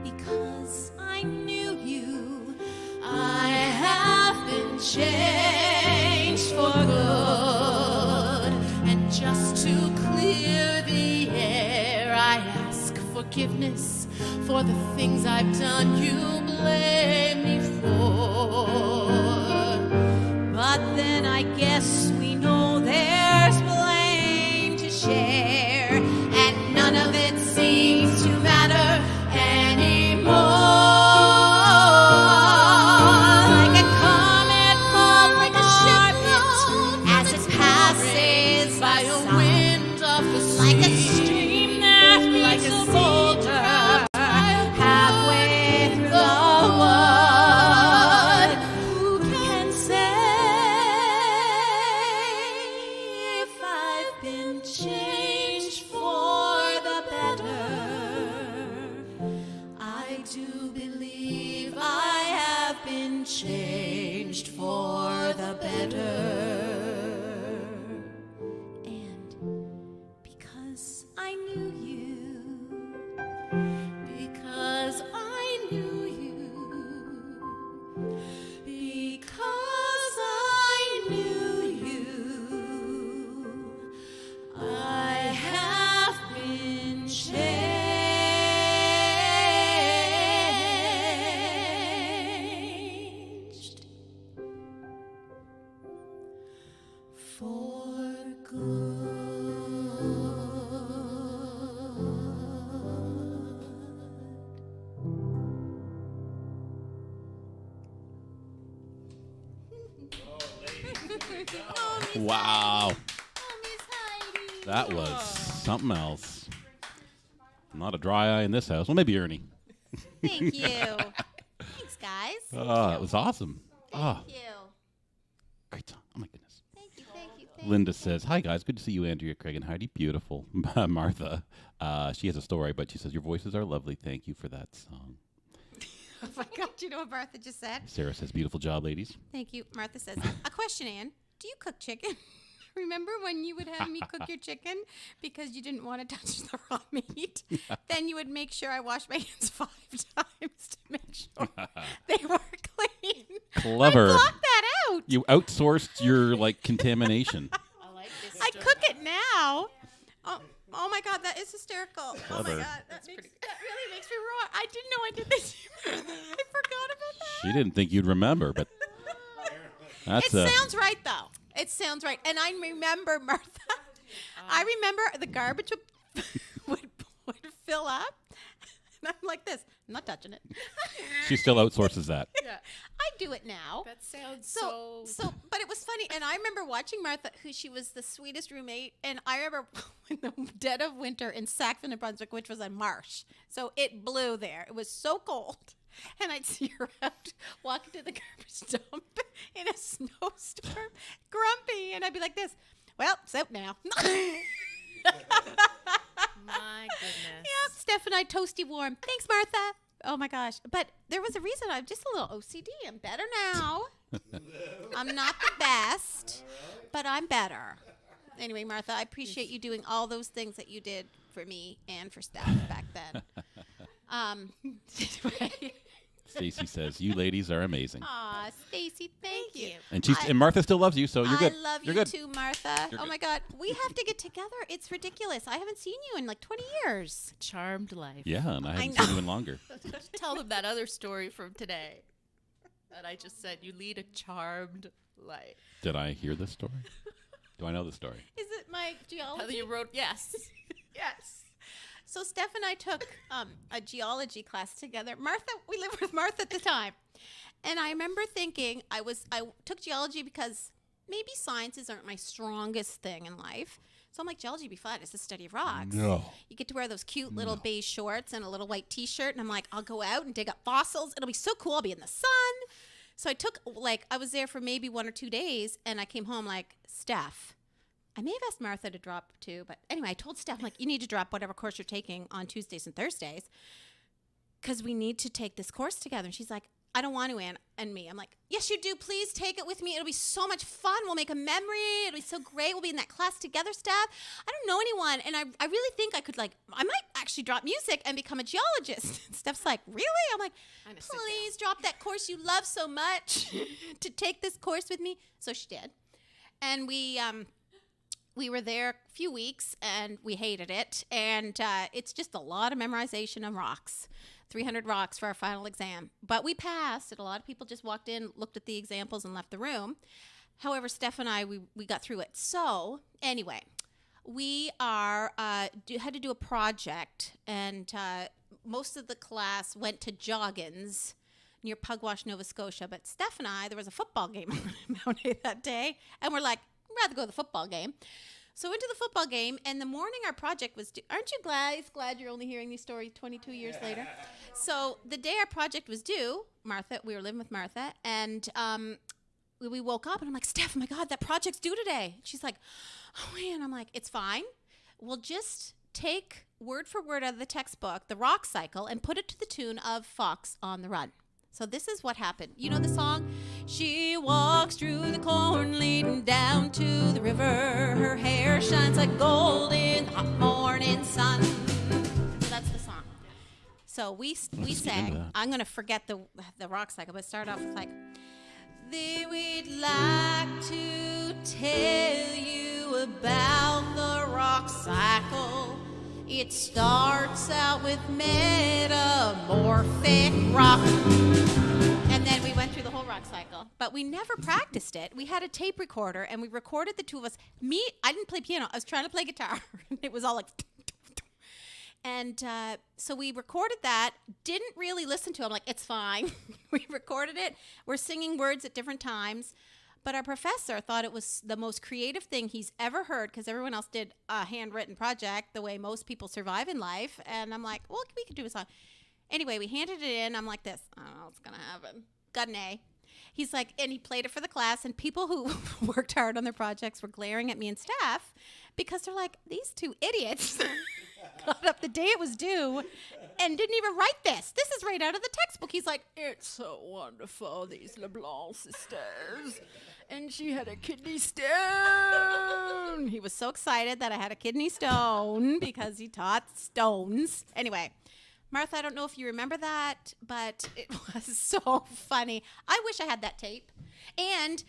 because I knew you, I have been changed for good. And just to clear the air, I ask forgiveness for the things I've done you blame me for. But then I guess we know there's blame to share, and none of it seems to matter anymore. Like a comet pulled from orbit as it passes by a wind of the sea, like a stream that meets a boulder halfway through the wood. Who can say if I've been changed for the better? I do believe I have been changed for the better. And because I knew you, because I knew you, because I knew you, I have been changed for Wow. Oh, Miss Heidi. That was something else. Not a dry eye in this house. Well, maybe Ernie. Thank you. Thanks, guys. Oh, that was awesome. Oh, Thank you. great song. Oh, my goodness. Thank you. Thank you. Thank Linda says, hi, guys. Good to see you, Andrea, Craig, and Heidi. Beautiful. Martha, she has a story, but she says, your voices are lovely. Thank you for that song. Oh my God, you know what Martha just said? Sarah says, beautiful job, ladies. Thank you. Martha says, a question, Ann. Do you cook chicken? Remember when you would have me cook your chicken because you didn't want to touch the raw meat? Then you would make sure I washed my hands 5 times to make sure they were clean. Clever. I blocked that You outsourced your like contamination. I like this. I cook it now. Oh my God, that is hysterical. Oh my Clever. God, that really makes me roar. I didn't know I did this. I forgot about that. She didn't think you'd remember, but that's It sounds right, though. It sounds right. And I remember, Martha, I remember the garbage would fill up. And I'm like this. I'm not touching it. she still outsources that. Yeah. I do it now. That sounds So, but it was funny. And I remember watching Martha, who she was the sweetest roommate. And I remember in the dead of winter in Sackville, New Brunswick, which was a marsh. So it blew there. It was so cold. And I'd see her out walking to the garbage dump in a snowstorm, grumpy. And I'd be like this, well, it's out now. My goodness. Yep, Steph and I toasty warm. Thanks, Martha. Oh my gosh. But there was a reason. I'm just a little OCD. I'm better now. I'm not the best, but I'm better. Anyway, Martha, I appreciate you doing all those things that you did for me and for Steph back then. Anyway. Stacy says, "You ladies are amazing." Aw, Stacy, thank you. And Martha still loves you, so you're good. I love you're you good. too, Martha. You're Oh good. my God, we have to get together. It's ridiculous. I haven't seen you in like 20 years. Charmed life. Yeah, and I haven't know. seen you in longer. Tell them that other story from today that I just said. You lead a charmed life. Did I hear this story? Do I know the story? Is it my How geology? you wrote, yes. Yes. So Steph and I took a geology class together. We lived with Martha at the time. And I remember thinking I took geology because maybe sciences aren't my strongest thing in life. So I'm like, geology would be fun. It's the study of rocks. No. You get to wear those cute little beige shorts and a little white T-shirt. And I'm like, I'll go out and dig up fossils. It'll be so cool. I'll be in the sun. So I was there for maybe 1 or 2 days. And I came home like, Steph, I may have asked Martha to drop too, but anyway, I told Steph, like, you need to drop whatever course you're taking on Tuesdays and Thursdays because we need to take this course together. And she's like, I don't want to, Ann and me. I'm like, yes, you do. Please take it with me. It'll be so much fun. We'll make a memory. It'll be so great. We'll be in that class together, Steph. I don't know anyone. And I really think I might actually drop music and become a geologist. And Steph's like, really? I'm like, please drop that course you love so much to take this course with me. So she did. And we were there a few weeks, and we hated it. And it's just a lot of memorization of rocks, 300 rocks for our final exam. But we passed, and a lot of people just walked in, looked at the examples, and left the room. However, Steph and I, we got through it. So anyway, we had to do a project, and most of the class went to Joggins near Pugwash, Nova Scotia. But Steph and I, there was a football game on Mount A that day, and we're like, I'd rather go to the football game. So we went to the football game, and the morning our project was due. Aren't you glad you're only hearing these stories 22 years later? So the day our project was due, Martha, we were living with Martha, and we woke up, and I'm like, Steph, oh my God, that project's due today. She's like, oh man. I'm like, it's fine. We'll just take word for word out of the textbook, the rock cycle, and put it to the tune of Fox on the Run. So this is what happened. You know the song? She walks through the corn leading down to the river. Her hair shines like gold in the hot morning sun. So that's the song. So we sang. I'm going to forget the rock cycle, but start off with like, we'd like to tell you about the rock cycle. It starts out with metamorphic rock. And then we went through the whole rock cycle. But we never practiced it. We had a tape recorder, and we recorded the two of us. I didn't play piano. I was trying to play guitar. It was all like... And so we recorded that, didn't really listen to it. I'm like, it's fine. We recorded it. We're singing words at different times. But our professor thought it was the most creative thing he's ever heard because everyone else did a handwritten project the way most people survive in life. And I'm like, well, we could do a song. Anyway, we handed it in. I'm like this. I don't know what's going to happen. Got an A. He's like, and he played it for the class. And people who worked hard on their projects were glaring at me and Steph because they're like, these two idiots got up the day it was due and didn't even write this. This is right out of the textbook. He's like, it's so wonderful, these LeBlanc sisters. And she had a kidney stone. He was so excited that I had a kidney stone because he taught stones. Anyway, Martha, I don't know if you remember that, but it was so funny. I wish I had that tape. And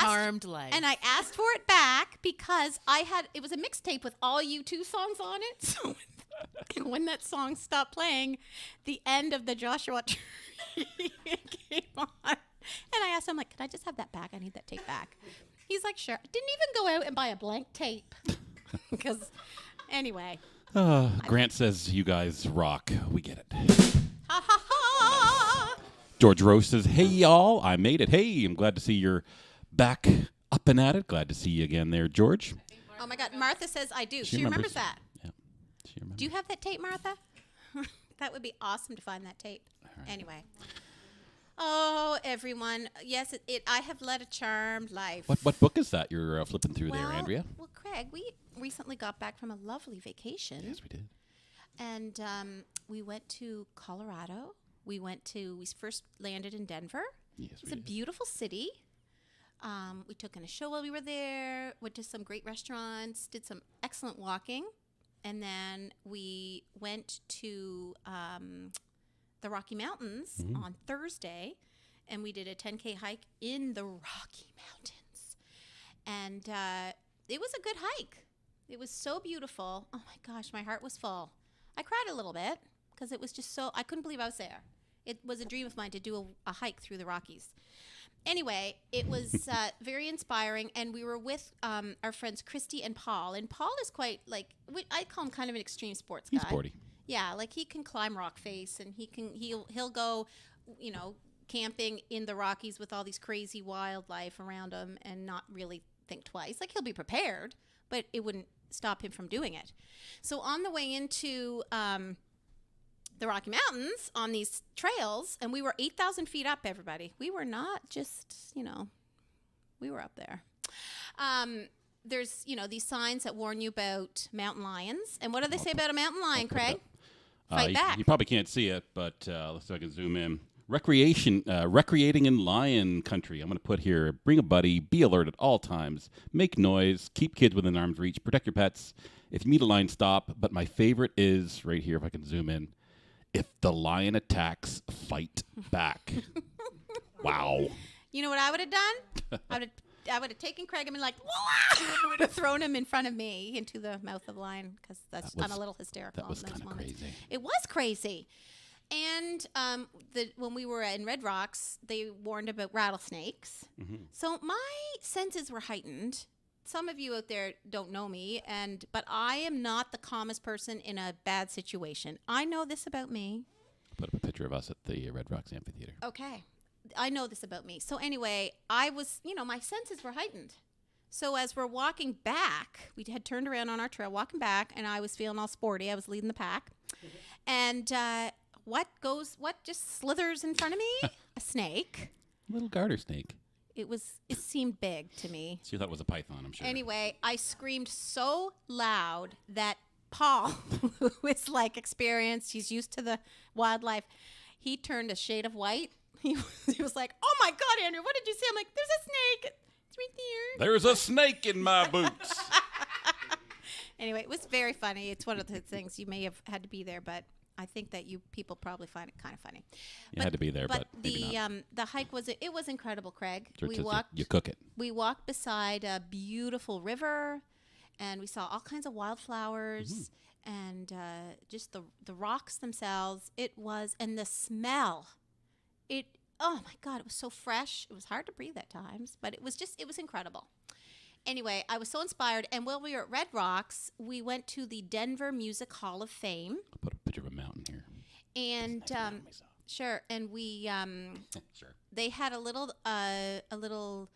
Charmed life. And I asked for it back because it was a mixtape with all U2 songs on it. So when that song stopped playing, the end of the Joshua Tree came on. And I asked him, like, can I just have that back? I need that tape back. He's like, sure. Didn't even go out and buy a blank tape. Because, anyway. Grant says you guys rock. We get it. Ha ha ha! George Rose says, hey, y'all. I made it. Hey, I'm glad to see you're back up and at it. Glad to see you again there, George. Oh, my God. Martha says I do. She remembers remembers that. Yeah, she remembers. Do you have that tape, Martha? That would be awesome to find that tape. Right. Anyway. Oh, everyone. Yes, I have led a charmed life. What book is that you're flipping through there, Andrea? Well, Craig, we recently got back from a lovely vacation. Yes, we did. And we went to Colorado. We first landed in Denver. Yes, It's a beautiful city. We took in a show while we were there, went to some great restaurants, did some excellent walking. And then we went to the Rocky Mountains on Thursday, and we did a 10K hike in the Rocky Mountains. And it was a good hike. It was so beautiful. Oh, my gosh, my heart was full. I cried a little bit because it was just I couldn't believe I was there. It was a dream of mine to do a hike through the Rockies. Anyway, it was very inspiring, and we were with our friends Kirsty and Paul. And Paul is quite, I call him kind of an extreme sports guy. He's sporty. Yeah, like he can climb rock face, and he'll go, camping in the Rockies with all these crazy wildlife around him and not really think twice. Like, he'll be prepared, but it wouldn't stop him from doing it. So on the way into the Rocky Mountains on these trails, and we were 8,000 feet up, everybody. We were not just, we were up there. There's, these signs that warn you about mountain lions. And what do they say about a mountain lion, Craig? Fight back. You probably can't see it, but let's see if I can zoom in. Recreating in lion country. I'm going to put here, bring a buddy, be alert at all times, make noise, keep kids within arm's reach, protect your pets. If you meet a lion, stop. But my favorite is right here, if I can zoom in. If the lion attacks, fight back. Wow. You know what I would have done? I would have taken Craig and been like, I would have thrown him in front of me into the mouth of the lion because I'm a little hysterical. That was in those kind of moments. crazy. It was crazy. And when we were in Red Rocks, they warned about rattlesnakes. Mm-hmm. So my senses were heightened. Some of you out there don't know me, but I am not the calmest person in a bad situation. I know this about me. Put up a picture of us at the Red Rocks Amphitheater. Okay. I know this about me. So anyway, I was, my senses were heightened. So as we're walking back, we had turned around on our trail, walking back, and I was feeling all sporty. I was leading the pack. And what just slithers in front of me? A snake. Little garter snake. It seemed big to me. So you thought it was a python, I'm sure. Anyway, I screamed so loud that Paul, who is experienced, he's used to the wildlife, he turned a shade of white. He was like, oh my God, Andrew, what did you see? I'm like, there's a snake. It's right there. There's a snake in my boots. Anyway, it was very funny. It's one of the things you may have had to be there, but I think that you people probably find it kind of funny. You had to be there, but maybe not. The hike was incredible, Craig. George says you cook it. We walked beside a beautiful river, and we saw all kinds of wildflowers, and just the rocks themselves. And the smell. Oh my God, it was so fresh. It was hard to breathe at times, but it was incredible. Anyway, I was so inspired. And while we were at Red Rocks, we went to the Denver Music Hall of Fame. I'll put a picture of a mountain here. And sure. And we sure. They had a little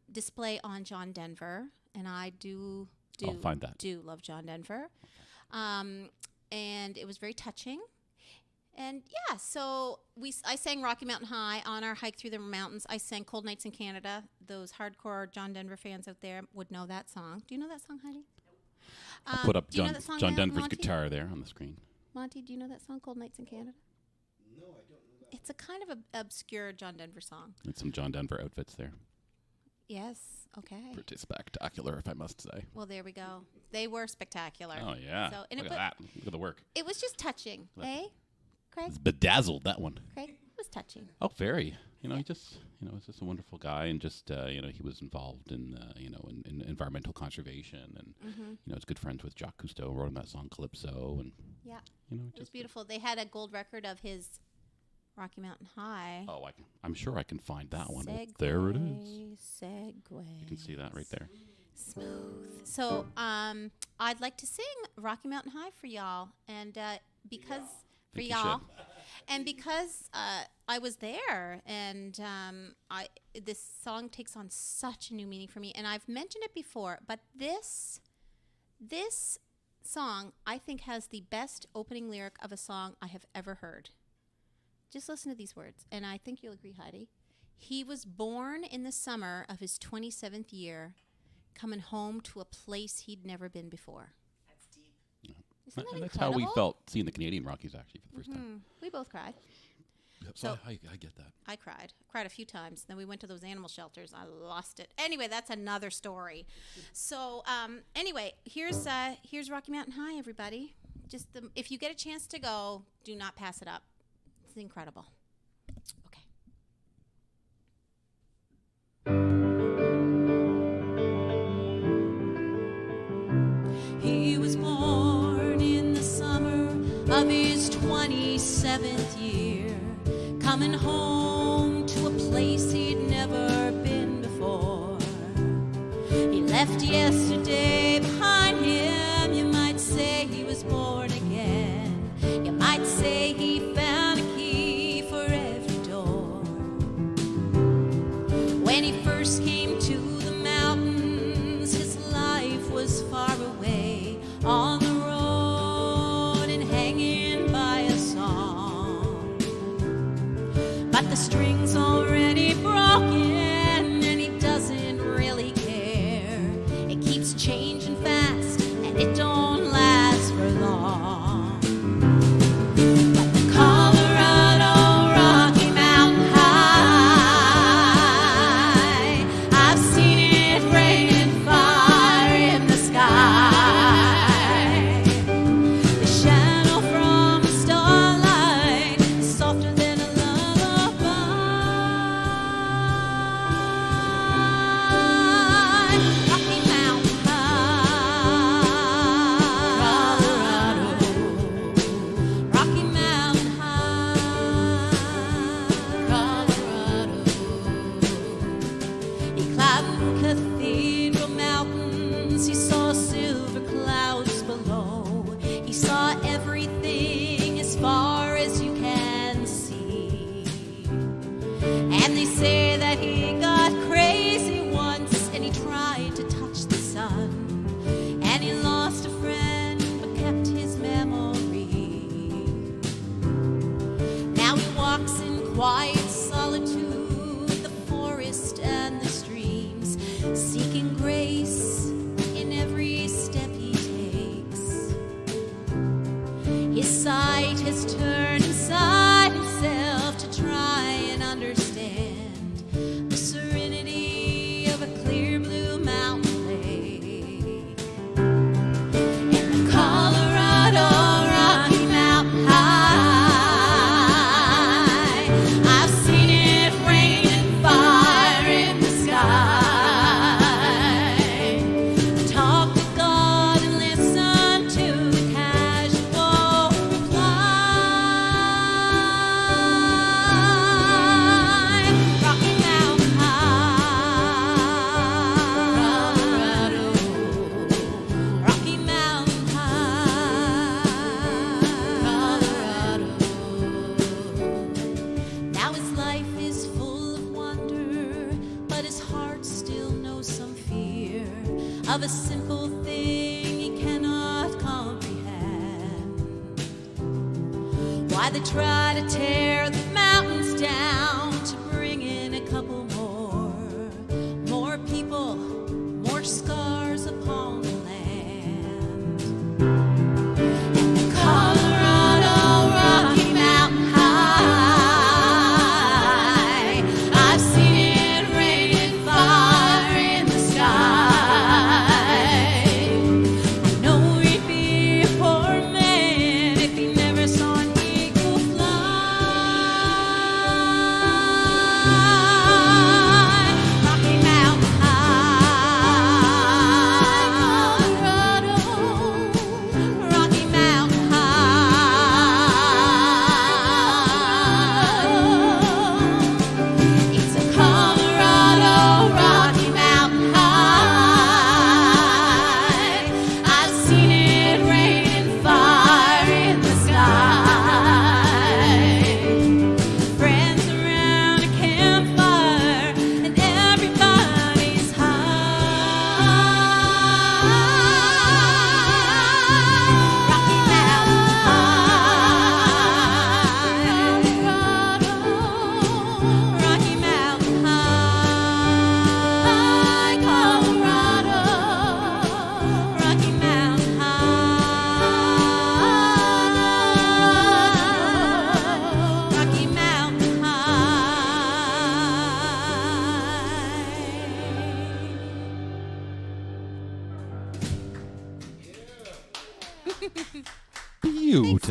display on John Denver, and I do I'll find that. Do love John Denver. Okay. And it was very touching. And yeah, so I sang Rocky Mountain High on our hike through the mountains. I sang Cold Nights in Canada. Those hardcore John Denver fans out there would know that song. Do you know that song, Heidi? I'll put up John Denver's Monty? guitar there on the screen. Monty, do you know that song, Cold Nights in Canada? No, I don't know that. It's a kind of an obscure John Denver song. And some John Denver outfits there. Yes, okay. Pretty spectacular, if I must say. Well, there we go. They were spectacular. Oh, yeah. So, Look at that. Look at the work. It was just touching, eh? Craig? It's bedazzled, that one. Craig, it was touching. Oh, very. He just, he's just a wonderful guy, and just, he was involved in, in environmental conservation, and, he's good friends with Jacques Cousteau, wrote him that song Calypso, and, Yeah. just It was beautiful. They had a gold record of his Rocky Mountain High. Oh, I'm sure I can find that one. Segway, There it is. Segway. You can see that right there. Smooth. So, I'd like to sing Rocky Mountain High for y'all, and because for Think you y'all, should. and because I was there, and this song takes on such a new meaning for me, and I've mentioned it before, but this song I think has the best opening lyric of a song I have ever heard. Just listen to these words, and I think you'll agree, Heidi. He was born in the summer of his 27th year, coming home to a place he'd never been before. That's deep. Isn't that And that's incredible? how we felt seeing the Canadian Rockies, actually, for the first time. We both cried. Yep, So- I get that. I cried. Cried a few times. Then we went to those animal shelters. I lost it. Anyway, that's another story. So, anyway, here's Rocky Mountain High, everybody. If you get a chance to go, do not pass it up. It's incredible. Okay. He was born in the summer of his 27th year, coming home to a place he'd never been before. He left yesterday behind him. You might say he was born again. You might say he found a key for every door. When he first came to the mountains, his life was far away, on the road and hanging by a song. But the string's already broken and he doesn't really care. It keeps changing fast and it don't last for long. But the Colorado Rocky Mountain High, I've seen it rain and fire in the sky. The shadow from the starlight is softer than a lullaby. Rocky Mountain High, Colorado. Rocky Mountain High, Colorado. He climbed cathedral mountains, he saw silver clouds below. He saw everything as far as you can see. And they say that he got crazy once and he tried to touch the sun. And he lost a friend but kept his memory. Now he walks in quiet solitude, the forest and the streams, seeking grace in every step he takes. His sight has turned inside himself to try and understand the serenity of a clear blue mountain lake. In the Colorado Rocky Mountain High, I've seen it rain and fire in the sky. Talk to God and listen to the casual reply. Rocky Mountain High, Colorado. Rocky Mountain High, Colorado. Now his life is full of wonder, but his heart still knows some fear of a simple thing he cannot comprehend. Why they try to tear the mountains down to bring in a couple more people, more scars upon the land. And the Colorado Rocky Mountain High, I've seen it rain and fire in the sky. I know he'd be a poor man if he never saw an eagle fly.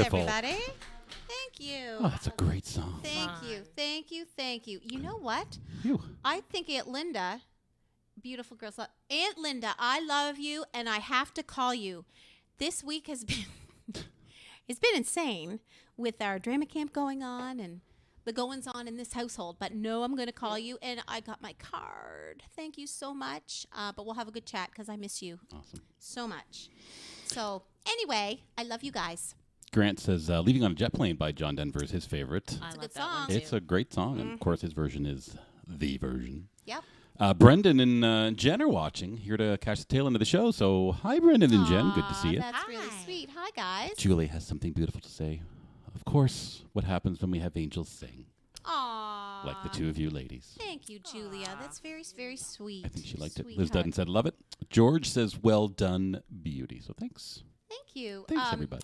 beautiful. everybody. Thank you. Oh, that's a great song. Thank you. Thank you. Thank you. You know what? Phew. I think Aunt Linda, beautiful girls, Aunt Linda, I love you, and I have to call you. This week has been it's been insane with our drama camp going on and the goings on in this household. But no, I'm going to call you, and I got my card. Thank you so much. But we'll have a good chat because I miss you so much. So anyway, I love you guys. Grant says, Leaving on a Jet Plane by John Denver is his favorite. I It's a love good that one song. too. It's a great song, and of course his version is the version. Yep. Brendan and Jen are watching, here to catch the tail end of the show. So hi, Brendan and Jen. Good to see you. That's really Hi. sweet. Hi, guys. Julie has something beautiful to say. Of course, what happens when we have angels sing, Aw. like the two of you ladies. Thank you, Julia. That's very, very sweet. I think she liked it. Liz Sweetheart. Dudden said, love it. George says, well done, beauty. So thanks. Thank you. Thanks, everybody.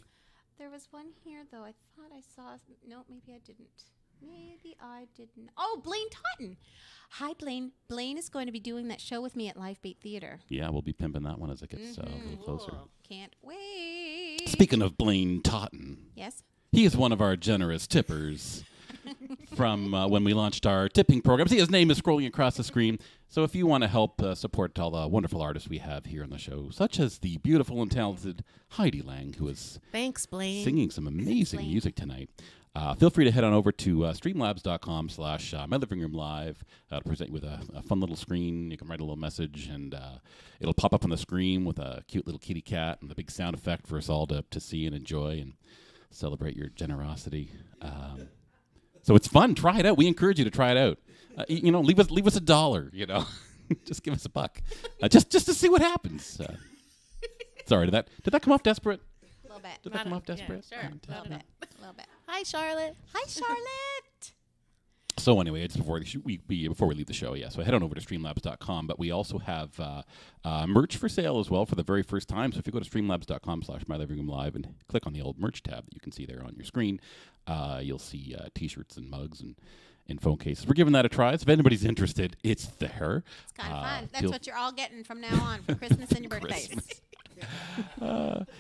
There was one here, though. I thought I saw. No, maybe I didn't. Maybe I didn't. Oh, Blaine Totten. Hi, Blaine. Blaine is going to be doing that show with me at Live Bait Theater. Yeah, we'll be pimping that one as it gets a little closer. Can't wait. Speaking of Blaine Totten, Yes. he is one of our generous tippers from when we launched our tipping program. See, his name is scrolling across the screen. So if you want to help support all the wonderful artists we have here on the show, such as the beautiful and talented Heidi Lange, who is Thanks, Blaine. singing some amazing Blaine. music tonight, feel free to head on over to streamlabs.com/My Living Room Live. It'll present you with a fun little screen. You can write a little message, and it'll pop up on the screen with a cute little kitty cat and the big sound effect for us all to see and enjoy and celebrate your generosity. So it's fun. Try it out. We encourage you to try it out. Leave us $1. Just give us $1, just to see what happens. Sorry, did that come off desperate? A little bit. Did that come off desperate? sure. A little bit. A little bit. Hi, Charlotte. Hi, Charlotte. So anyway, just before we leave the show, so head on over to streamlabs.com. But we also have merch for sale as well for the very first time. So if you go to streamlabs.com/My Living Room Live and click on the old merch tab that you can see there on your screen, you'll see T-shirts and mugs and phone cases. We're giving that a try. So if anybody's interested, it's there. It's kind of fun. That's what you're all getting from now on for Christmas and your birthdays. Christmas.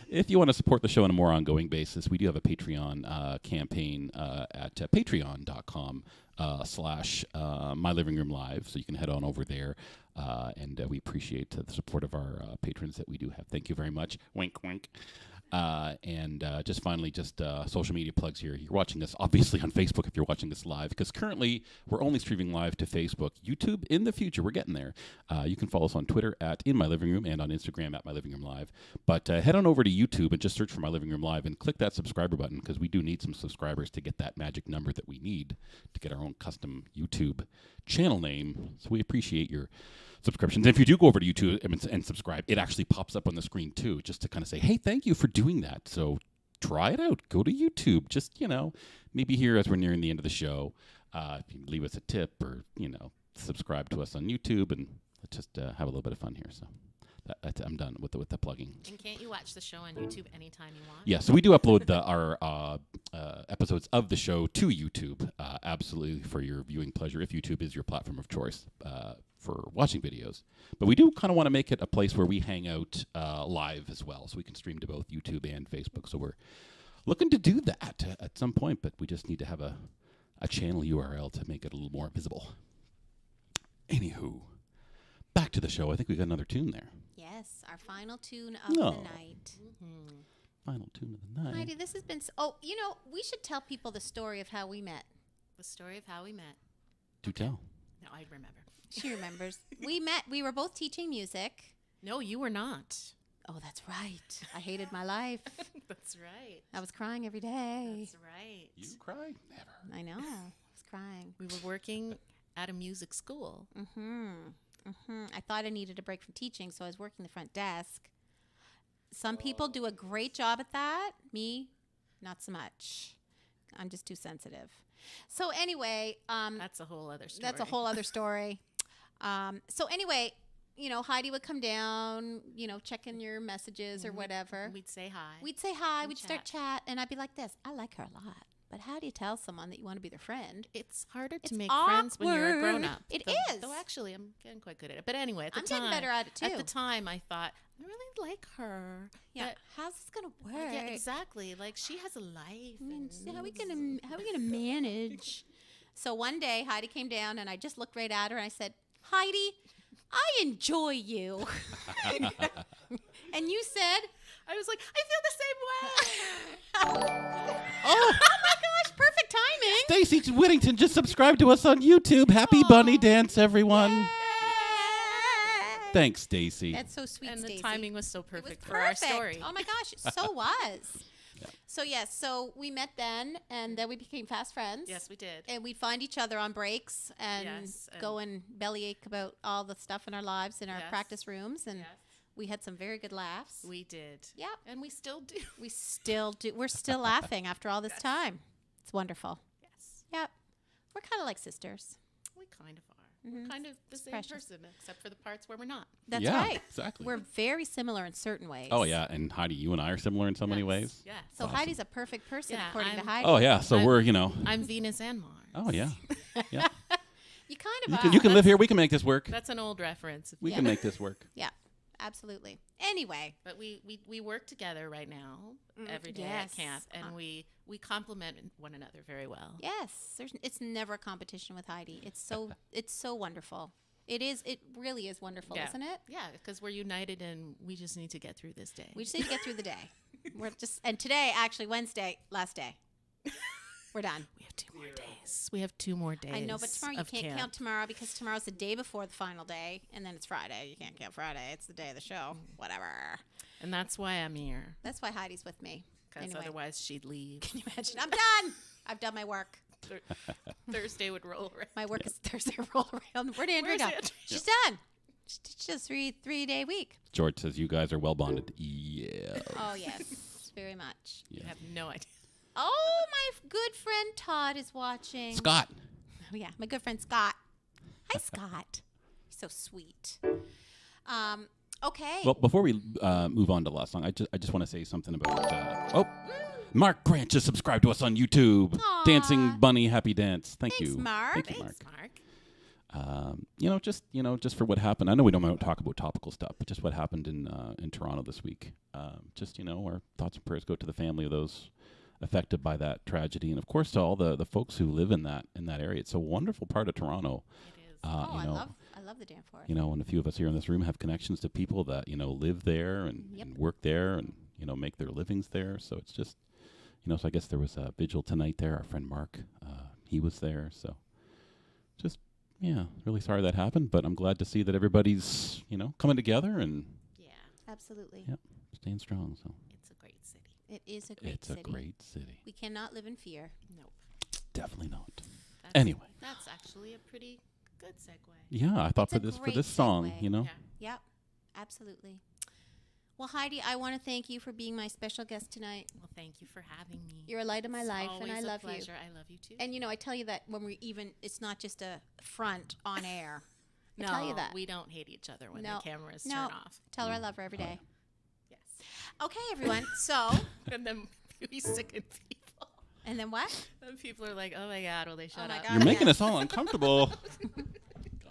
If you want to support the show on a more ongoing basis, we do have a Patreon campaign at patreon.com/My Living Room Live. So you can head on over there. And we appreciate the support of our patrons that we do have. Thank you very much. Wink, wink. And just finally, social media plugs here. You're watching us, obviously, on Facebook if you're watching this live, because currently we're only streaming live to Facebook. YouTube, in the future, we're getting there. You can follow us on Twitter at In My Living Room and on Instagram at My Living Room Live. But head on over to YouTube and just search for My Living Room Live and click that subscriber button, because we do need some subscribers to get that magic number that we need to get our own custom YouTube channel name. So we appreciate your subscriptions. And if you do go over to YouTube and subscribe, it actually pops up on the screen too, just to kind of say, hey, thank you for doing that. So try it out. Go to YouTube. Just, maybe here as we're nearing the end of the show, if you leave us a tip or, subscribe to us on YouTube, and let's just have a little bit of fun here. So I'm done with the plugging. And can't you watch the show on YouTube anytime you want? Yeah, so we do upload our episodes of the show to YouTube, absolutely for your viewing pleasure, if YouTube is your platform of choice for watching videos. But we do kind of want to make it a place where we hang out live as well, so we can stream to both YouTube and Facebook. So we're looking to do that at some point, but we just need to have a channel URL to make it a little more visible. Anywho, back to the show. I think we got another tune there. Yes, our final tune of the night. Final tune of the night. Heidi, this has been. We should tell people the story of how we met. The story of how we met. Do tell. No, I remember. She remembers. We met. We were both teaching music. No, you were not. Oh, that's right. I hated my life. That's right. I was crying every day. That's right. You cry? Never. I know. I was crying. We were working at a music school. I thought I needed a break from teaching, so I was working the front desk. Some people do a great job at that. Me, not so much. I'm just too sensitive. So anyway, That's a whole other story. that's a whole other story. So anyway, Heidi would come down, check in your messages or whatever. We'd say hi. We'd say hi. And We'd start chat, and I'd be like this. I like her a lot, but how do you tell someone that you want to be their friend? It's harder to It's make friends when you're a awkward. grown-up. It Though, is. Though actually, I'm getting quite good at it. But anyway, at the I'm time, getting better at it, too. At the time, I thought, I really like her. Yeah. But How's this gonna work? yeah, exactly. Like she has a life. I mean, and how are we gonna manage? So one day Heidi came down and I just looked right at her and I said, Heidi, I enjoy you. And you said, I was like, I feel the same way. Oh, my gosh, perfect timing. Stacey Whittington just subscribed to us on YouTube. Happy bunny dance, everyone. Yay. Thanks, Stacey. That's so sweet, And the Stacey. timing was so It was perfect for our story. Oh my gosh, it so was. So yes, so we met then, and then we became fast friends. Yes, we did. And we'd find each other on breaks and Yes, and- go and bellyache about all the stuff in our lives in our Yes. practice rooms, and Yes. we had some very good laughs. We did. Yep. And we still do. We still do. We're still laughing after all this Yes. time. It's wonderful. Yes. Yep. We're kind of like sisters. We kind of are. We're kind of the same precious. person, except for the parts where we're not. That's Yeah, right. exactly. We're very similar in certain ways. Oh, yeah. And Heidi, you and I are similar in so many Yes. ways. Yes. So Heidi's a perfect person Yeah, according to I'm- Heidi. Oh, yeah. So I'm- we're, you know. I'm Venus and Mars. Oh, yeah. Yeah. You kind of You are. can, you can live here. We can make this work. That's an old reference. We Yeah. can make this work. Yeah, absolutely. Anyway, But we work together right now every day yes. at camp, and we complement one another very well. yes, it's never a competition with Heidi. It's so wonderful. It really is wonderful, Yeah. isn't it? Yeah, because we're united, and we just need to get through this day. We just need to get through the day. And today, actually Wednesday, last day. We're done. We have 2 more days. We have 2 more days. I know, but tomorrow you of can't camp. count tomorrow because tomorrow's the day before the final day, and then it's Friday. You can't count Friday. It's the day of the show. Whatever. And that's why I'm here. That's why Heidi's with me. Because Anyway, otherwise she'd leave. can you imagine? I'm done. I've done my work. Thursday would roll around. My work is Thursday. Roll around. Where'd Andrea Where's go? Andrea? She's done. She does three-day week. George says you guys are well bonded. Yeah. Oh yes, very much. You have no idea. Oh, my good friend Todd is watching. Scott. Oh yeah, my good friend Scott. Hi, Scott. He's so sweet. Okay. Well, before we move on to the last song, I just want to say something about. Mark Grant just subscribed to us on YouTube. Aw. Dancing Bunny Happy Dance. Thank Thanks, you. Mark. Thank you, Thanks, Mark. Mark. Just for what happened. I know we don't want to talk about topical stuff, but just what happened in Toronto this week. Our thoughts and prayers go to the family of those affected by that tragedy, and of course to all the folks who live in that area. It's a wonderful part of Toronto. It is. I love the Danforth. And a few of us here in this room have connections to people that live there and, Yep. and work there and make their livings there. So it's just so I guess there was a vigil tonight there. Our friend Mark, he was there. So just really sorry that happened, but I'm glad to see that everybody's coming together and Yeah, Absolutely. Yep. staying strong. So it's a great city. It is a great it's city. a great city. We cannot live in fear. Nope. Definitely not. That's, Anyway. That's actually a pretty good segue. Yeah, I thought It's a for great this song, segue. Yeah. Yep. Absolutely. Well, Heidi, I want to thank you for being my special guest tonight. Well, thank you for having me. You're a light of my It's life, and I always a love you. pleasure. I love you too. And I tell you that when it's not just a front on air. no, I tell you that. we don't hate each other when No. the cameras No. turn off. Tell her I love her every day. Yes. Okay, everyone. So, And then we sicken people. and then what? And people are like, "Oh my God, will they shut my up?" God. You're making yeah. us all uncomfortable. God,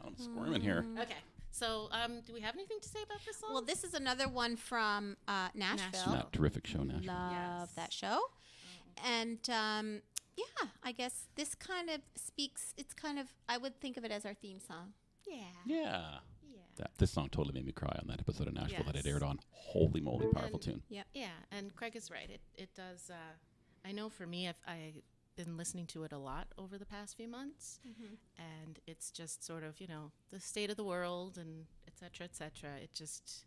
I'm squirming here. Okay. So, do we have anything to say about this song? Well, this is another one from Nashville. Nashville. That terrific show, Nashville. Love Yes. that show. And I guess this kind of speaks. It's kind of, I would think of it as our theme song. Yeah. Yeah. Yeah. This song totally made me cry on that episode of Nashville that it Yes. aired on. Holy moly, powerful And- tune. Yep. Yeah, and Craig is right. It does. I know for me, I've been listening to it a lot over the past few months, and it's just sort of the state of the world and et cetera, et cetera. It just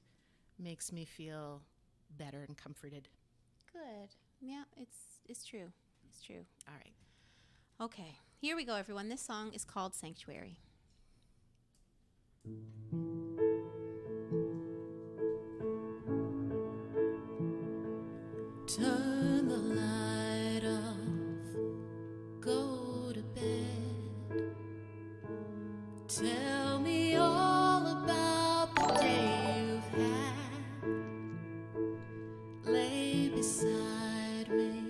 makes me feel better and comforted. Good. Yeah, it's true. It's true. All right. Okay. Here we go, everyone. This song is called Sanctuary. Turn the light off, go to bed. Tell me all about the day you've had. Lay beside me,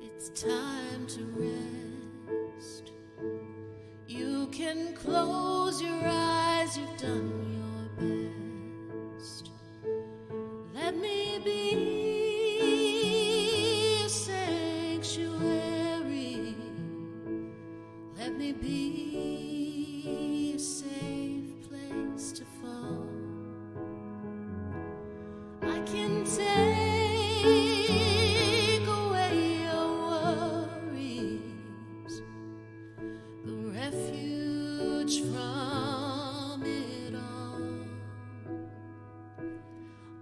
it's time to rest. You can close your eyes, you've done your best. Let me be a safe place to fall. I can take away your worries, the refuge from it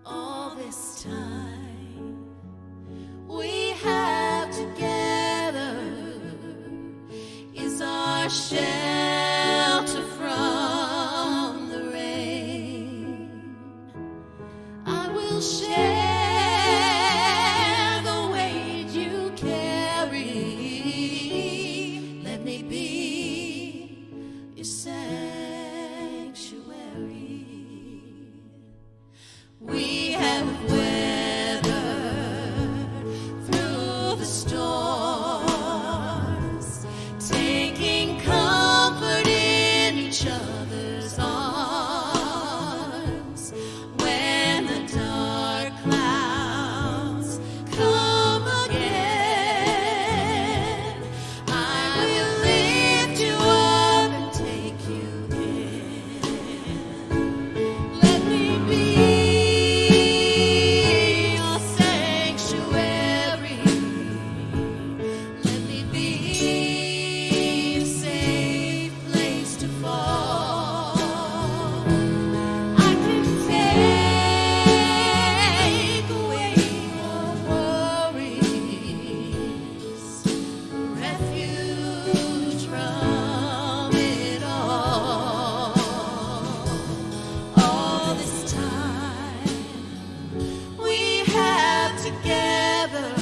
all this time we have together is our shelter from the rain. I will share the weight you carry. Let me be your sanctuary. We have weathered through the storms, taking comfort in each other's arms. When the dark clouds come again, I will lift you up and take you in. Let me be your sanctuary. Let me be a safe place to fall. I can take away your worries, refuge from it all this time we have together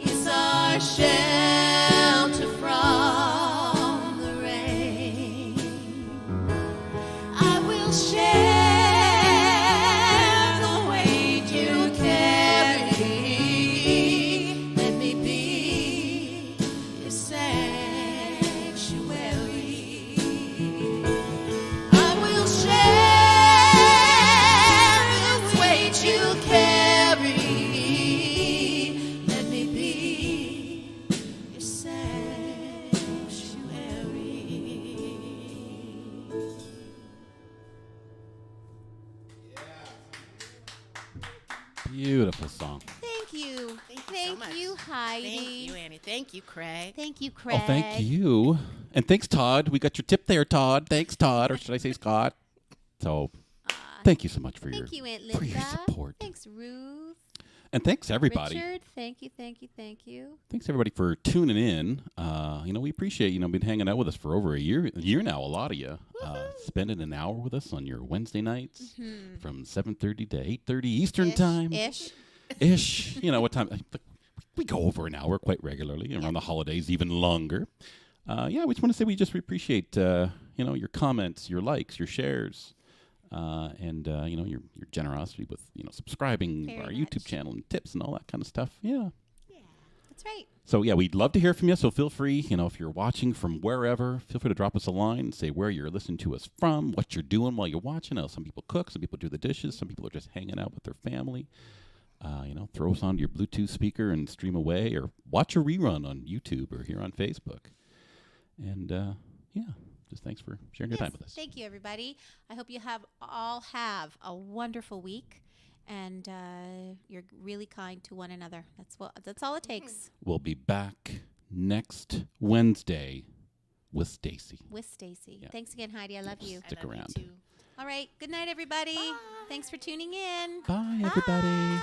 is our shelter from the rain. I will share the weight you carry. Let me be your sanctuary. I will share the weight you carry. Let me be your sanctuary. Beautiful song. Thank you. Thank you so Thank much. you, Heidi. Thank you, Annie. Thank you, Craig. Thank you, Craig. Oh, thank you. And thanks, Todd. We got your tip there, Todd. Thanks, Todd. Or should I say Scott? So, thank you so much for Thank you, Aunt for your Linda. support. Thanks, Ruth. And thanks, everybody. Richard, thank you, thank you, thank you. Thanks, everybody, for tuning in. We appreciate, been hanging out with us for over a year now, a lot of you. Spending an hour with us on your Wednesday nights from 7:30 to 8:30 Eastern time. Ish. What time? We go over an hour quite regularly, around the holidays even longer. We just want to say we just appreciate, your comments, your likes, your shares, and your generosity with, subscribing Very our much. YouTube channel and tips and all that kind of stuff. Yeah. That's right. So, we'd love to hear from you. So feel free, if you're watching from wherever, feel free to drop us a line, say where you're listening to us from, what you're doing while you're watching. Some people cook, some people do the dishes, some people are just hanging out with their family. Throw us onto your Bluetooth speaker and stream away, or watch a rerun on YouTube or here on Facebook. And, just thanks for sharing your time with us. Thank you, everybody. I hope you all have a wonderful week, and you're really kind to one another. That's all it takes. We'll be back next Wednesday with Stacy. Yeah. Thanks again, Heidi. I love you. Stick I love you around. too. All right. Good night, everybody. Thanks for tuning in. Bye, everybody.